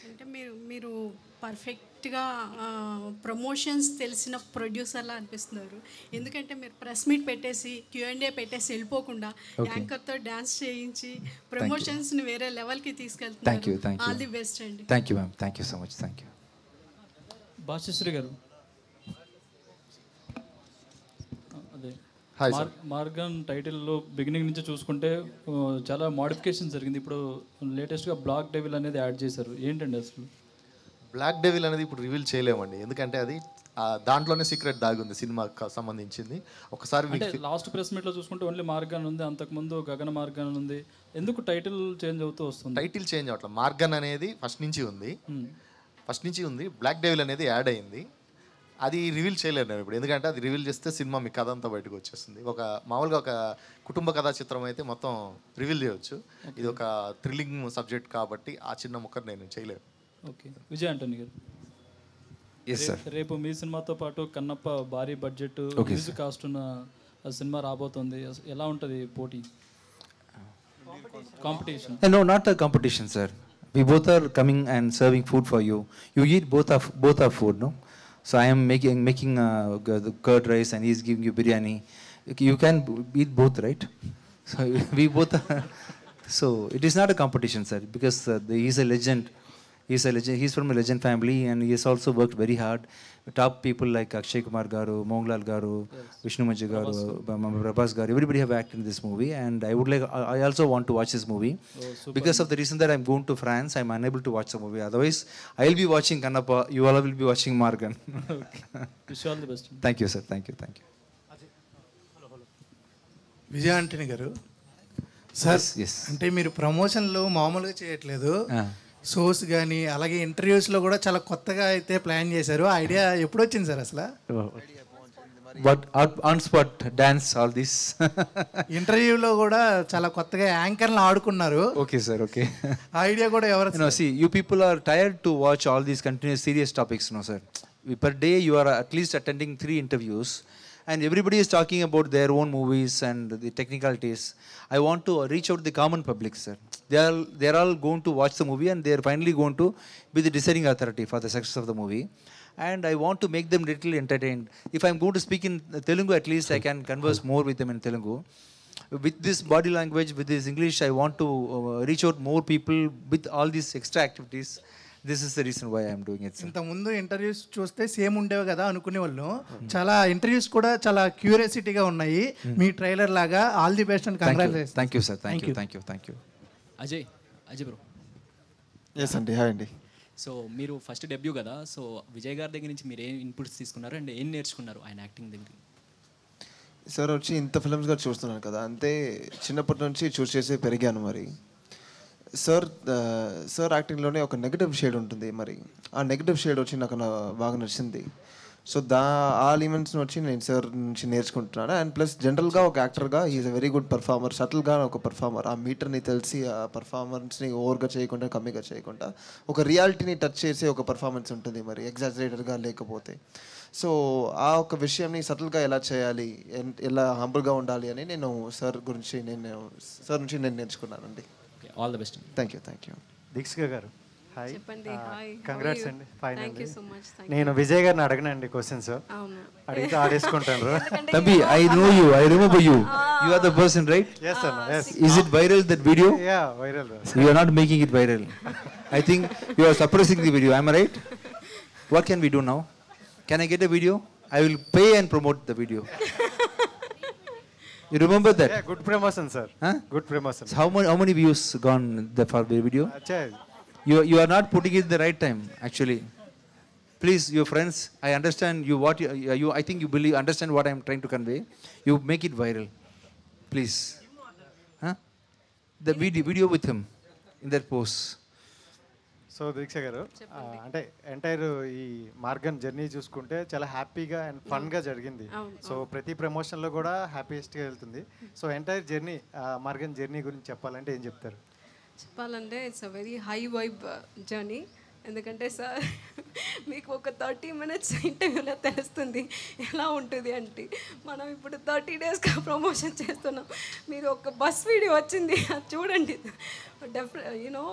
J: అంటే మీరు పర్ఫెక్ట్గా promotions తెలిసిన ప్రొడ్యూసర్లా అనిపిస్తున్నారు. ఎందుకంటే మీరు press meet పెట్టేసి Q&A పెట్టేసి వెళ్ళిపోకుండా యాంకర్తో dance చేయించి ప్రమోషన్స్ని వేరే లెవెల్కి తీసుకెళ్తున్నారు.
C: Thank you.
J: All the best అండి.
C: Thank you, ma'am. Thank you so much. Thank you.
K: Bhashyasri గారు, అదే
G: హాయ్ సార్.
K: మార్గన్ టైటిల్లో బిగినింగ్ నుంచి చూసుకుంటే చాలా మోడిఫికేషన్ జరిగింది. ఇప్పుడు లేటెస్ట్గా బ్లాక్ డెవిల్ అనేది యాడ్ చేశారు. ఏంటండి అసలు?
G: బ్లాక్ డెవిల్ అనేది ఇప్పుడు రివీల్ చేయలేమండి, ఎందుకంటే అది దాంట్లోనే సీక్రెట్ దాగుంది సినిమాకి సంబంధించింది. ఒకసారి
K: అంటే లాస్ట్ ప్రెస్ మీట్లో చూసుకుంటే ఓన్లీ మార్గన్ ఉంది, అంతకుముందు గగన మార్గన్ ఉంది. ఎందుకు టైటిల్ చేంజ్ అవుతూ వస్తుంది?
G: టైటిల్ చేంజ్ అవట్లేదు. మార్గన్ అనేది ఫస్ట్ నుంచి ఉంది. బ్లాక్ డెవిల్ అనేది యాడ్ అయింది. అది రివీల్ చేయలేను నేను ఇప్పుడు, ఎందుకంటే అది రివీల్ చేస్తే సినిమా మీ కథ అంతా బయటకు వచ్చేస్తుంది. మామూలుగా ఒక కుటుంబ కథా చిత్రం అయితే మొత్తం రివీల్ చేయవచ్చు. ఇది ఒక థ్రిల్లింగ్ సబ్జెక్ట్ కాబట్టి ఆ చిన్న ముక్కర్ నేను చేయలేను.
K: ఓకే, విజయ్ ఆంటనీ గారు, రేపు మీ సినిమాతో పాటు కన్నప్ప భారీ బడ్జెట్ మ్యూజిక్ కాస్ట్ ఉన్న సినిమా రాబోతుంది. ఎలా ఉంటుంది పోటీ, competition?
C: No, not a competition, sir. We both are coming and serving food for you. You eat both our food, no? So I am making the curd rice and he's giving you biryani. You can eat both, right? So we both are. So it is not a competition, sir, because he's a legend. He's from a legend family and he has also worked very hard. Top people like Akshay Kumar garu, Mohanlal garu, Vishnu Manji garu, Prabhas garu, everybody have acted in this movie, and I also want to watch this movie. Because of the reason that I'm going to France, I'm unable to watch the movie. Otherwise, I'll be watching Kannappa, you all will be watching Margan.
K: Wish you all the best.
C: Thank you, sir. Thank you.
L: Vijay Antony గారు, sir అంటే మీరు ప్రమోషన్లు మామూలుగా చేయట్లేదు, shows కానీ అలాగే ఇంటర్వ్యూస్లో కూడా చాలా కొత్తగా అయితే ప్లాన్ చేశారు. ఐడియా ఎప్పుడు వచ్చింది సార్ అసలు?
C: But on spot dance all this.
L: ఇంటర్వ్యూలో కూడా చాలా కొత్తగా యాంకర్లు ఆడుకున్నారు.
C: Okay, sir. Okay.
L: ఐడియా కూడా ఎవరు?
C: See, you people are tired to watch all these continuous serious topics, no, sir. Per day you are at least attending 3 interviews. And everybody is talking about their own movies and the technicalities. I want to reach out to the common public, sir. They are all going to watch the movie and they are finally going to be the deciding authority for the success of the movie. And I want to make them little entertained. If I'm going to speak in Telugu, at least I can converse more with them in Telugu. With this body language, with this English, I want to reach out more people with all these extra activities. This is the reason why I am doing it, sir.
L: ఇంతకుముందు interviews చూస్తే same ఉండేవి కదా అనుకునే వాళ్ళు. చాలా interviews కూడా చాలా క్యూరియాసిటీగా ఉన్నాయి. మీ ట్రైలర్ లాగా. All the best and congratulations.
C: Thank you, sir. Thank you.
M: Ajay bro.
D: Yes అండి, హాయ్ అండి.
M: సో మీరు ఫస్ట్ డెబ్యూ కదా, సో విజయ్ గారి దగ్గర నుంచి మీరు ఏం ఇన్పుట్స్ తీసుకున్నారు అండ్ ఏం నేర్చుకున్నారు ఆయన యాక్టింగ్ దగ్గర?
D: సార్ వచ్చి ఇంత ఫిల్మ్స్ కూడా చూస్తున్నాను కదా, అంతే చిన్నప్పటి నుంచి చూసి చేసి పెరిగాను. మరి సార్ యాక్టింగ్లోనే ఒక నెగిటివ్ షేడ్ ఉంటుంది. మరి ఆ నెగిటివ్ షేడ్ వచ్చి నాకు బాగా నచ్చింది. సో ఆ ఎలిమెంట్స్ని వచ్చి నేను సార్ నుంచి నేర్చుకుంటున్నాను. అండ్ ప్లస్ జనరల్గా ఒక యాక్టర్గా is a very good performer, సటిల్గా ఒక పర్ఫార్మర్. ఆ మీటర్ని తెలిసి ఆ పర్ఫార్మెన్స్ని ఓవర్గా చేయకుండా కమ్మిగా చేయకుండా ఒక రియాలిటీని టచ్ చేసే ఒక పర్ఫార్మెన్స్ ఉంటుంది, మరి ఎగ్జాజరేటర్గా లేకపోతే. సో ఆ ఒక విషయంని సటిల్గా ఎలా చేయాలి, ఎలా హంబుల్గా ఉండాలి అని నేను సార్ నుంచి నేర్చుకున్నానండి.
M: All the best.
D: Thank you.
N: Deekshika గారు, హాయ్.
F: చెప్పండి. హాయ్,
N: కంగ్రాట్స్ అండి.
F: Thank you so much.
N: నేను విజయ్ గారిని అడగనండి క్వశ్చన్స్, అడిగితే ఆడేసుకుంటాను.
C: Tabi, I know you. I remember you. You are the person, right?
N: Yes, sir. Yes.
C: Is it viral, that video?
N: Yeah, viral.
C: You are not making it viral. I think you are suppressing the video. Am I right? What can we do now? Can I get a video? I will pay and promote the video. You remember that?
N: Yeah, good promotion, sir.
C: Huh?
N: Good promotion.
C: So how many views gone for the video? You are not putting it in the right time, actually. please, your friends, I understand you what you I think you believe understand what I am trying to convey. You make it viral, please. Huh? The video with him in that post.
N: So Deeksha గారు అంటే entire ఈ Morgan journey చూసుకుంటే చాలా హ్యాపీగా and ఫన్గా జరిగింది. So ప్రతి ప్రమోషన్లో కూడా హ్యాపీయెస్ట్గా వెళ్తుంది. So entire journey Maargan journey గురించి చెప్పాలంటే ఏం చెప్తారు?
F: చెప్పాలంటే it's a very high vibe journey. ఎందుకంటే సార్ మీకు ఒక 30 minutes ఇంటర్వ్యూలో తెలుస్తుంది ఎలా ఉంటుంది అంటే, మనం ఇప్పుడు 30 daysగా ప్రమోషన్ చేస్తున్నాం. మీరు ఒక బస్ వీడియో వచ్చింది అది చూడండి. You know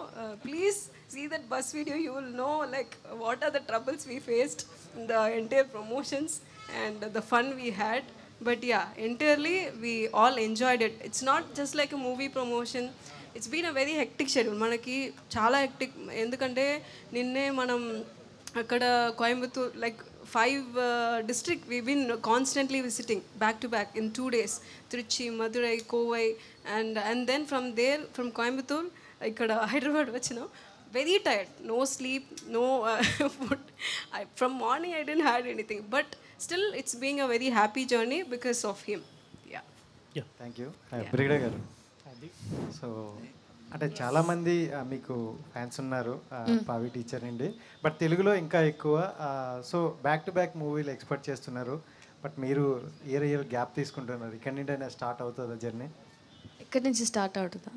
F: please see that bus video, you will know like what are the troubles we faced in the entire promotions and the fun we had. But yeah, entirely we all enjoyed it. It's not just like a movie promotion. It's been a very hectic schedule. మనకి చాలా hectic. ఎందుకంటే నిన్నే మనం అక్కడ Coimbatore like 5 district we've been constantly visiting back to back in 2 days. Trichy, Madurai, Kovai and then from there from Coimbatore ఇక్కడ హైదరాబాద్ వచ్చినాం. Very tired, no sleep, no food. From morning I didn't had anything, but still it's being a very happy journey because of him.
N: Thank you. Brigadier గారు, so అంటే చాలామంది మీకు fans ఉన్నారు పావి teacher అండి, but తెలుగులో ఇంకా ఎక్కువ. సో బ్యాక్ టు బ్యాక్ మూవీలు ఎక్స్పెక్ట్ చేస్తున్నారు, బట్ మీరు ఇయర్ గ్యాప్ తీసుకుంటున్నారు. ఇక్కడ నుండి స్టార్ట్ అవుతుందా జర్నీ?
E: ఇక్కడి నుంచి స్టార్ట్ అవుతుందా?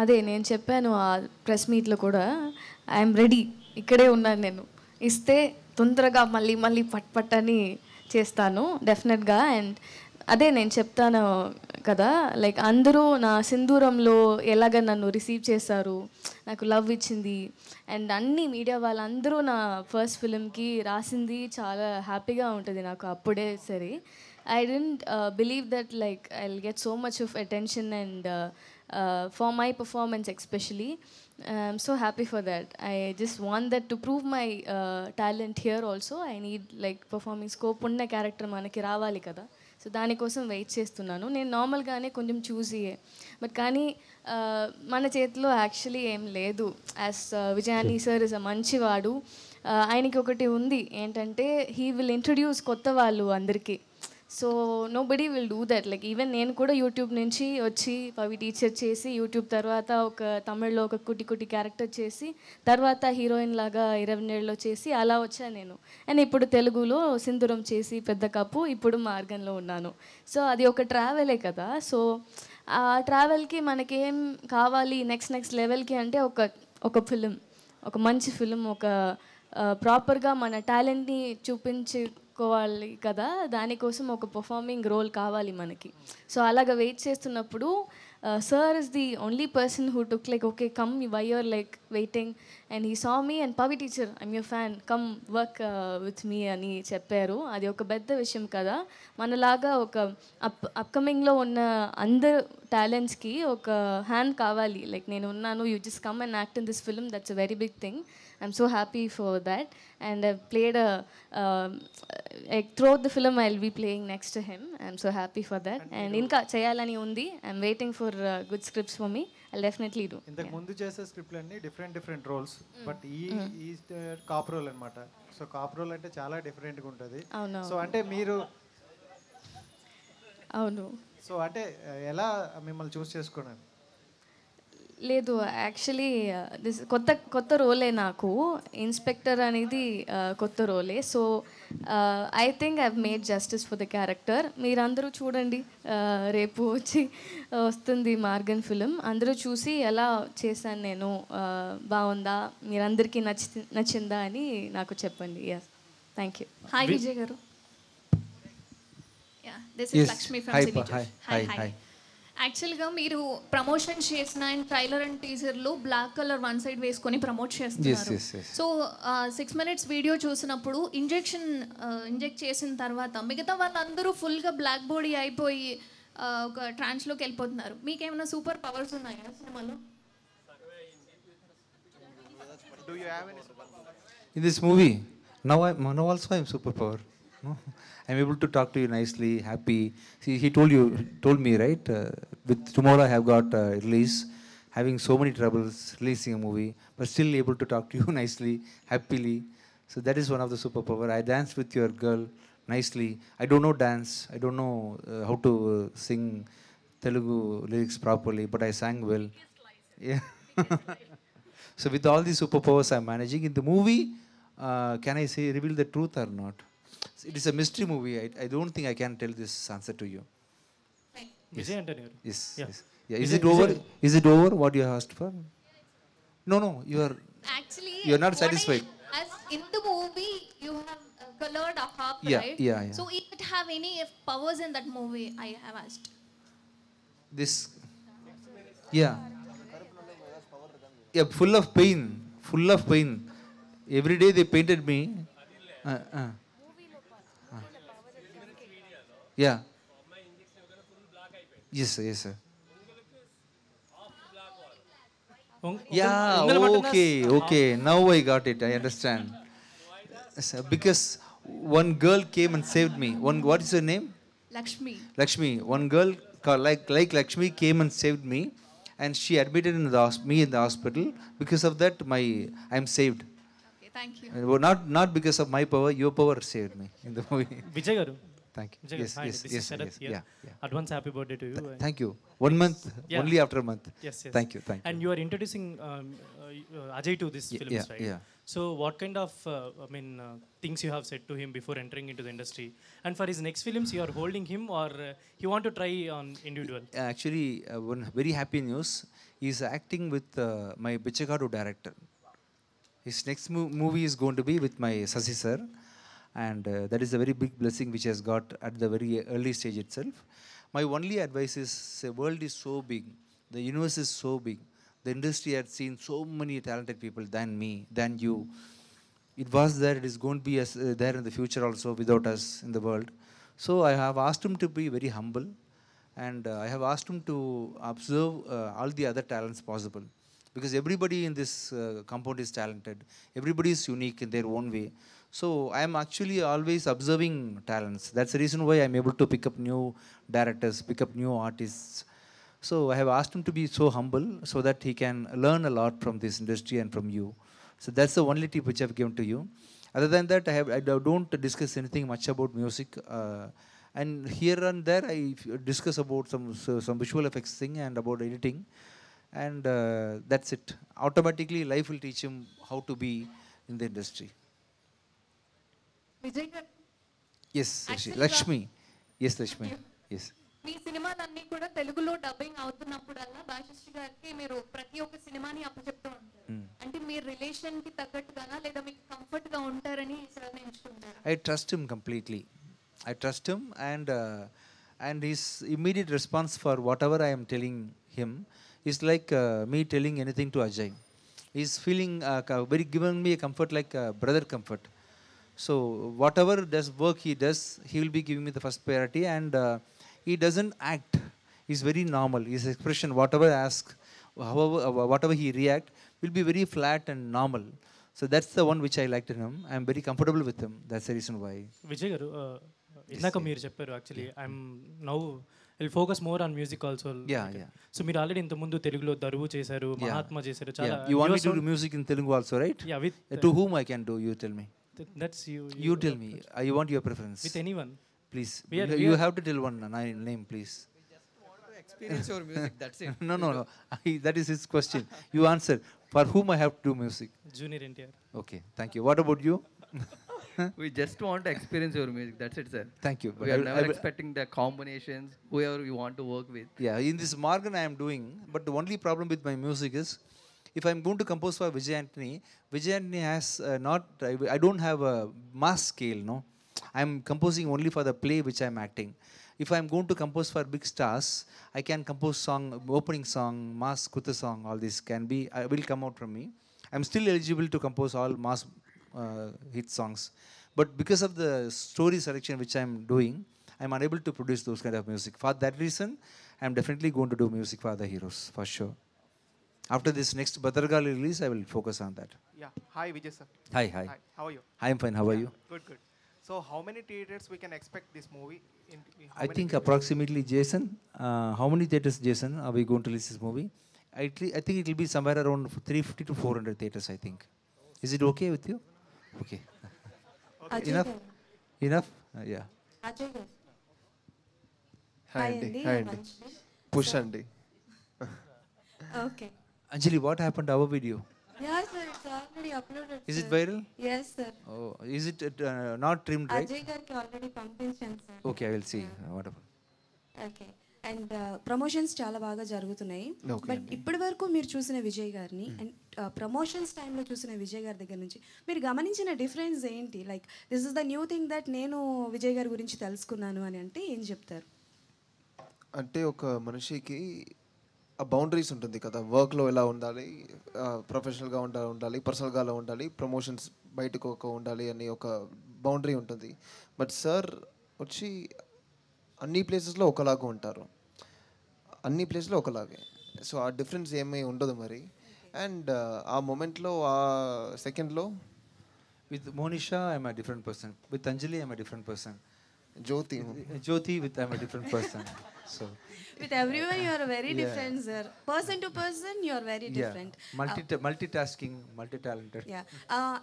E: అదే నేను చెప్పాను ఆ ప్రెస్ మీట్లో కూడా, ఐఎమ్ రెడీ, ఇక్కడే ఉన్నాను నేను. ఇస్తే తొందరగా మళ్ళీ పట్ అని చేస్తాను డెఫినెట్గా. అండ్ అదే నేను చెప్తాను కదా, లైక్ అందరూ నా సింధూరంలో ఎలాగ నన్ను రిసీవ్ చేశారు, నాకు లవ్ ఇచ్చింది. అండ్ అన్ని మీడియా వాళ్ళందరూ నా ఫస్ట్ ఫిలింకి రాసింది చాలా హ్యాపీగా ఉంటుంది నాకు అప్పుడే సరే. I didn't believe that like I'll get so much of attention and for my performance especially. I'm so happy for that. I just want that to prove my talent here also. I need like performing scope ఉన్న character మనకి రావాలి కదా, so దానికోసం wait చేస్తున్నాను. నేను నార్మల్గానే కొంచెం చూసియే, but కానీ మన చేతిలో యాక్చువల్లీ ఏం లేదు. యాజ్ విజయాని సార్ ఇస్ అ మంచివాడు. ఆయనకి ఒకటి ఉంది ఏంటంటే, హీ విల్ ఇంట్రడ్యూస్ కొత్త వాళ్ళు అందరికీ. So nobody will do that. Like even నేను కూడా యూట్యూబ్ నుంచి వచ్చి పవి టీచర్ చేసి, యూట్యూబ్ తర్వాత ఒక తమిళ్లో ఒక కుట్టి క్యారెక్టర్ చేసి, తర్వాత హీరోయిన్ లాగా 20 ఏళ్ళలో చేసి అలా వచ్చాను నేను. అండ్ ఇప్పుడు తెలుగులో సింధూరం చేసి పెద్ద కప్పు, ఇప్పుడు మార్గంలో ఉన్నాను. సో అది ఒక ట్రావెలే కదా. సో ఆ ట్రావెల్కి మనకేం కావాలి నెక్స్ట్ లెవెల్కి అంటే ఒక ఫిలిం, ఒక మంచి ఫిలిం, ఒక ప్రాపర్గా మన టాలెంట్ని చూపించుకోవాలి కదా. దానికోసం ఒక పర్ఫార్మింగ్ రోల్ కావాలి మనకి. సో అలాగ వెయిట్ చేస్తున్నప్పుడు sir is the only person who took like okay come why your like waiting, and he saw me and Pavi teacher I'm your fan, come work with me అని చెప్పారు. అది ఒక పెద్ద విషయం కదా. మనలాగా ఒక అప్కమింగ్లో ఉన్న అందరు టాలెంట్స్కి ఒక హ్యాండ్ కావాలి. లైక్ నేను ఉన్నాను, you just come and act in this film, that's a very big thing. I'm so happy for that, and I've played throughout the film I'll be playing next to him. I'm so happy for that, and inka cheyalani undi. I'm waiting for good scripts for me. I'll definitely do.
N: ఇంతకు ముందు చేసే స్క్రిప్ట్లు అన్ని different roles, but ఈ cop role అనమాట. So cop role అంటే చాలా డిఫరెంట్గా ఉంటుంది. సో అంటే మీరు
E: అవును,
N: సో అంటే ఎలా మిమ్మల్ని చూస్ చేసుకున్నారు?
E: లేదు యాక్చువల్లీ దిస్ కొత్త రోలే నాకు. ఇన్స్పెక్టర్ అనేది కొత్త రోలే. So I think I've made justice for the character. మీరందరూ చూడండి, రేపు వస్తుంది మార్గన్ ఫిలిం. అందరూ చూసి ఎలా చేశాను నేను, బాగుందా, మీరందరికీ నచ్చిందా అని నాకు చెప్పండి. Yes, thank you.
O: Hi Vijay గారు. This is Lakshmi from cine. Hi. యాక్చువల్గా మీరు ప్రమోషన్ చేసిన అండ్ ట్రైలర్ అండ్ టీజర్లో బ్లాక్ కలర్ వన్ సైడ్ వేసుకొని ప్రమోట్ చేస్తున్నారు. సో 6 minutes వీడియో చూసినప్పుడు ఇంజెక్ట్ చేసిన తర్వాత మిగతా వాళ్ళందరూ ఫుల్గా బ్లాక్ బాడీ అయిపోయి ఒక ట్రాన్స్లోకి వెళ్ళిపోతున్నారు. మీకేమైనా సూపర్ పవర్స్ ఉన్నాయా సినిమాలో?
C: In this movie, now also I'm superpower. No? I'm able to talk to you nicely, happy. See, he told me, right? With tomorrow I have got release, having so many troubles releasing a movie, but still able to talk to you nicely, happily. So that is one of the superpower. I danced with your girl nicely. I don't know dance. I don't know how to sing Telugu lyrics properly, but I sang well. Yeah. So with all these superpowers I'm managing in the movie, can I say reveal the truth or not? It is a mystery movie. I don't think I can tell this answer to you.
N: Vijay Antony garu.
C: Yes.
N: Yeah.
C: Yes. Yeah. Is it over? Is it over? What you asked for? No, no.
O: Actually,
C: You are not
O: what
C: satisfied.
O: as in the movie, you have colored a harp,
C: Yeah,
O: right?
C: yeah, yeah.
O: So, it have any powers in that movie? I have asked.
C: This. Yeah. Yeah. Full of pain. Full of pain. Every day they painted me. Yeah. Yes, sir. Yes, sir. Yeah, okay. Now I got it. I understand. Because one girl came and saved me. What is her name?
O: Lakshmi.
C: Lakshmi. One girl like Lakshmi came and saved me, and she admitted me in the hospital. Because of that, I am saved.
O: Okay, thank you.
C: Not because of my power. Your power saved me in the movie.
N: Vijay garu.
C: Thank you.
N: Vijay,
C: Yes,
N: hi,
C: yes,
N: this
C: yes,
N: is Sharath
C: yes.
N: here.
C: Yeah.
N: Advance happy birthday to you.
C: Thank you. 1 month,
N: Yeah.
C: only after a month.
N: Yes, yes.
C: Thank you.
N: And you are introducing Ajay to this films,
C: yeah,
N: right?
C: yeah.
N: So what kind of things you have said to him before entering into the industry? And for his next films, you are holding him, or you want to try on individual?
C: Actually, one very happy news. He is acting with my Bichagadu director. His next movie is going to be with my Sasi sir. And that is a very big blessing which has got at the very early stage itself. My only advice is, the world is so big, the universe is so big, the industry had seen so many talented people than me, than you. It was there, it is going to be there in the future also without us in the world. So I have asked him to be very humble, and I have asked him to observe all the other talents possible. Because everybody in this compound is talented, everybody is unique in their own way. So I am actually always observing talents. That's the reason why I'm able to pick up new directors, pick up new artists. So I have asked him to be so humble so that he can learn a lot from this industry and from you. So that's the only tip which I've given to you. Other than that, I don't discuss anything much about music. And here and there, I discuss about some visual effects thing and about editing. And that's it. Automatically, life will teach him how to be in the industry.
O: Vijay garu.
C: Yes, Lakshmi. Yes, Lakshmi. Yes.
O: మీ సినిమాలన్నీ కూడా తెలుగులో dubbing అవుతున్నప్పుడల్లా Bhashasree గారికి మీరు ప్రతి ఒక్క సినిమాని అప్పచెప్తూ ఉంటారు. అంటే మీ రిలేషన్ కి తగ్గట్టుగానా లేదా మీకు కంఫర్ట్ గా ఉంటారని సార్ ఎంచుకుంటారు?
C: I trust him completely. I trust him, and his immediate response for whatever I am telling him is like me telling anything to Ajay. He's feeling giving me a comfort like brother comfort. So whatever work he does, he will be giving me the first priority, and he doesn't act. He's very normal. His expression, whatever I ask, whatever he react, will be very flat and normal. So that's the one which I liked in him. I'm very comfortable with him. That's the reason why.
N: Vijay garu, ఇందాక మీరు చెప్పారు actually I'm now will focus more on music also. So మీరు already ఇంత ముందు తెలుగులో దరువు చేశారు, మహాత్మా చేశారు, చాలా.
C: You want me to do music in Telugu also, right?
N: Yeah, with
C: to whom I can do, you tell me.
N: That's you.
C: You tell me. You want your preference?
N: With anyone.
C: Please.
N: You
C: have to tell one name, please.
P: Experience your music, that's it.
C: No. That is his question. You answer. For whom I have to do music?
N: Junior NTR.
C: Okay, thank you. What about you?
P: We just want to experience your music, that's it, sir.
C: Thank you.
P: We are never expecting the combinations, whoever you want to work with.
C: Yeah, in this Morgan I am doing, but the only problem with my music is, if I'm going to compose for Vijay Antony has I don't have a mass scale, no. I'm composing only for the play which I'm acting. If I'm going to compose for big stars, I can compose opening song, mass kutha song, all this will come out from me. I'm still eligible to compose all mass hit songs. But because of the story selection which I'm doing, I'm unable to produce those kind of music. For that reason, I'm definitely going to do music for the heroes, for sure. After this next Bhadragali release, I will focus on that.
Q: Yeah. Hi, Vijay sir.
C: Hi.
Q: How are you?
C: I'm fine. How are you?
Q: Good. So how many theaters we can expect this movie in?
C: I think approximately, Jason, how many theaters, Jason, are we going to release this movie? I think it will be somewhere around 350 to 400 theaters, I think. Is it okay with you? Okay. Enough? Enough? Yeah.
R: Ajay గారు
D: hi అండి hi అండి push అండి
R: okay
C: Anjali, what happened to our video?
R: Yeah, sir, it's already uploaded.
C: Is it
R: sir.
C: viral?
R: Yes, sir.
C: Oh, is it not trimmed, right?
R: Ajay గారికి already పంపించాను sir.
C: Okay, I will see. Whatever.
S: Okay and promotions చాలా బాగా జరుగుతున్నాయి but ఇప్పటి వరకు మీరు చూసిన విజయ్ గారిని అండ్ ప్రమోషన్స్ టైంలో చూసిన విజయ్ గారి దగ్గర నుంచి మీరు గమనించిన డిఫరెన్స్ ఏంటి like this is the new thing that నేను విజయ్ గారి గురించి తెలుసుకున్నాను అని అంటే ఏం చెప్తారు?
D: అంటే ఒక మనిషికి ఆ బౌండరీస్ ఉంటుంది కదా, వర్క్లో ఎలా ఉండాలి, ప్రొఫెషనల్గా ఉండాలి, పర్సనల్గా ఎలా ఉండాలి, ప్రమోషన్స్ బయటకు ఒక ఉండాలి అని ఒక బౌండరీ ఉంటుంది. బట్ సార్ వచ్చి అన్ని ప్లేసెస్లో ఒకలాగా ఉంటారు, అన్ని ప్లేస్లో ఒకలాగే. సో ఆ డిఫరెన్స్ ఏమీ ఉండదు మరి. అండ్ ఆ మూమెంట్లో ఆ సెకండ్లో
C: with Monisha I'm a different person, with Anjali I'm a different person,
D: Jyoti
C: with I'm a different person. So
S: with everyone you are very different, sir. Person to person you are very different.
C: Multitasking, multi-talented.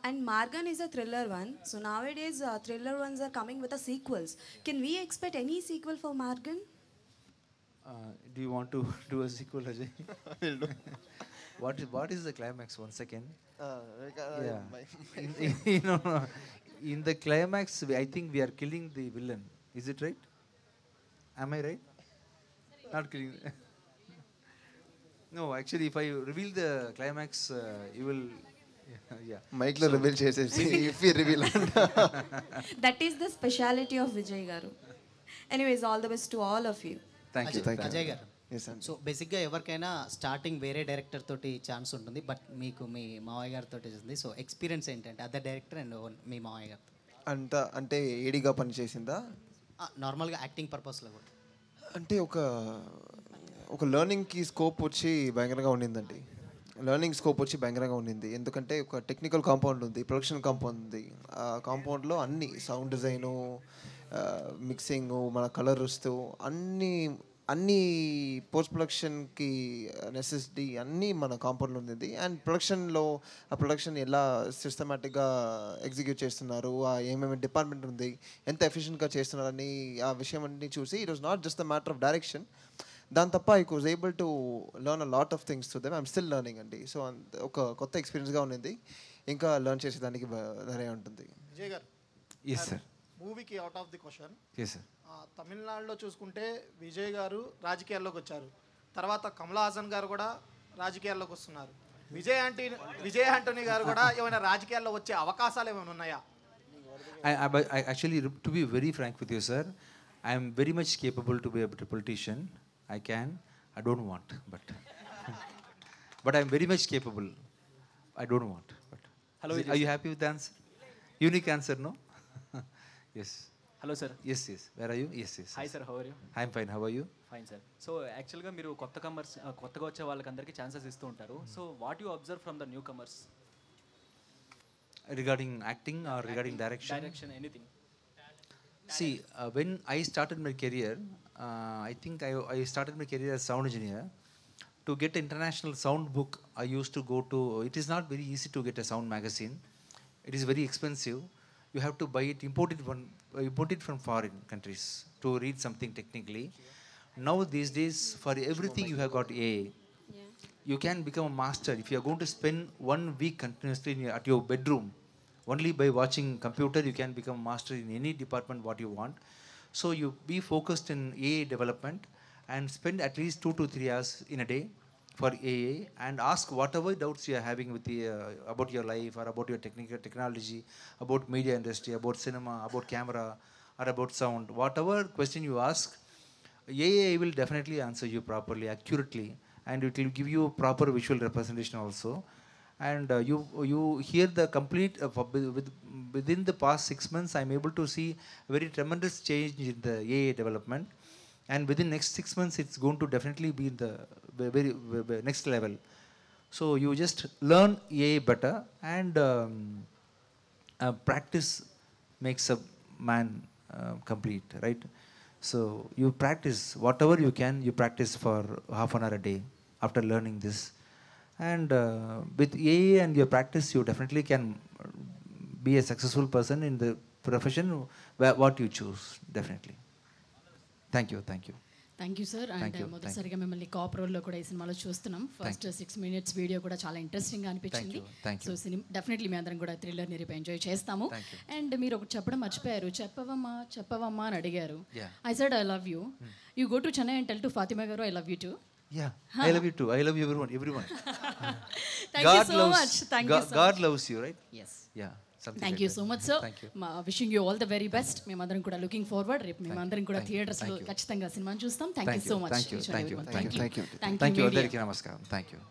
S: And Margan is a thriller one, so nowadays thriller ones are coming with a sequels. Can we expect any sequel for Margan?
C: Do you want to do a sequel, Ajay? What is the climax? 1 second. No. In the climax, I think we are killing the villain. Is it right? Am I right? Not killing. No, actually, if I reveal the climax, you will. Yeah.
D: Mic lo reveal chesesi. If you reveal.
S: That is the speciality of Vijay garu. Anyways, all the best to all of you.
C: Thank you.
T: Ajay గారు so బేసిక్గా ఎవరికైనా starting వేరే director తోటి chance ఉంటుంది, but మీకు మీ మావయ్య గారితో ఉంది. సో ఎక్స్పీరియన్స్ ఏంటంటే అదర్ డైరెక్టర్ అండ్ మీ మావయ్య గారితో
D: అంటే ఏడిగా పనిచేసిందా?
T: నార్మల్గా యాక్టింగ్ పర్పస్లో కూడా
D: అంటే ఒక లెర్నింగ్కి స్కోప్ వచ్చి భయంకరంగా ఉండిందండి. లెర్నింగ్ స్కోప్ వచ్చి భయంకరంగా ఉండింది. ఎందుకంటే ఒక టెక్నికల్ కాంపౌండ్ ఉంది, ప్రొడక్షన్ కాంపౌండ్ ఉంది. ఆ కాంపౌండ్లో అన్ని సౌండ్ డిజైను, మిక్సింగు, మన కలర్ వస్తూ అన్ని పోస్ట్ ప్రొడక్షన్కి నెసెసిటీ అన్నీ మన కాంపౌండ్లో ఉంది. అండ్ ప్రొడక్షన్లో ఆ ప్రొడక్షన్ ఎలా సిస్టమేటిక్గా ఎగ్జిక్యూట్ చేస్తున్నారు, ఆ ఏమేమి డిపార్ట్మెంట్ ఉంది, ఎంత ఎఫిషియెంట్గా చేస్తున్నారని ఆ విషయం అన్నీ చూసి it was not just the matter of direction. దాని తప్ప I was able to learn a lot of things to them. I'm still learning అండి. సో ఒక కొత్త ఎక్స్పీరియన్స్గా ఉన్నది, ఇంకా లెర్న్ చేసేదానికి ధైర్యం ఉంటుంది.
U: విజయ్ గారు
C: ఎస్ సార్,
U: మూవీకి out of the question.
C: Yes sir.
U: తమిళనాడులో చూసుకుంటే విజయ్ గారు రాజకీయాల్లోకి వచ్చారు, తర్వాత కమలా హాసన్ గారు కూడా రాజకీయాల్లోకి వస్తున్నారు. విజయ్ ఆంటోనీ గారు కూడా ఏమైనా రాజకీయాల్లో వచ్చే అవకాశాలు ఏమైనా ఉన్నాయా?
C: I actually, to be very frank with you, sir, I am very much capable to be a politician. I can. I don't want, but I am very much capable. I don't want. But
M: hello,
C: are you happy with the answer? Unique answer, no? Yes.
M: Hello sir.
C: Yes. Where are you? Yes.
M: Hi sir, how are you?
C: I'm fine, how are you?
M: Fine sir. So యాక్చువల్గా మీరు కొత్తగా వచ్చే వాళ్ళకందరికీ chances ఇస్తూ ఉంటారు. So what you observe from the newcomers
C: regarding acting or regarding
M: direction anything?
C: See, when I started my career, I think I started my career as sound engineer. To get international sound book, I used to go to. It is not very easy to get a sound magazine. It is very expensive. You have to buy it, import it from foreign countries to read something technically. Now these days, for everything you have got AI. You can become a master if you are going to spend 1 week continuously at your bedroom. Only by watching computer you can become a master in any department what you want. So you be focused in AI development and spend at least 2 to 3 hours in a day for AI and ask whatever doubts you are having with about your life or about your technology, about media industry, about cinema, about camera or about sound. Whatever question you ask, AI will definitely answer you properly, accurately, and it will give you proper visual representation also. And you hear the complete within the past 6 months I'm able to see a very tremendous change in the AI development, and within next 6 months it's going to definitely be in the very next level. So you just learn AI better, and practice makes a man complete, right? So you practice whatever you can, you practice for half an hour a day after learning this. And with AI and your practice, you definitely can be a successful person in the profession, what you choose, definitely. Thank you.
A: Thank you sir. And మొదటిసారిగా మిమ్మల్ని cap రోల్లో కూడా ఈ సినిమాలో చూస్తున్నాం. First 6 minutes video కూడా చాలా ఇంట్రెస్టింగ్గా అనిపించింది. సో డెఫినెట్లీ మీ అందరం కూడా థ్రిల్లర్ని రేపు ఎంజాయ్ చేస్తాము. అండ్ మీరు ఒకటి చెప్పడం మర్చిపోయారు, చెప్పవమ్మా అని అడిగారు. I said I love you. You go to Chennai and tell to Fatima గారు I love you too.
C: Yeah, I love you too. I love you everyone.
A: Thank you so much. Thank you so much.
C: God loves you, right?
A: Yes.
C: Yeah.
A: Thank you so much sir. Wishing you all the very best. మేమందరం కూడా looking forward. రేపు మేమందరం కూడా థియేటర్స్లో ఖచ్చితంగా సినిమాని చూస్తాం. Thank you so much.
C: Thank you అందరికీ నమస్కారం. Thank you.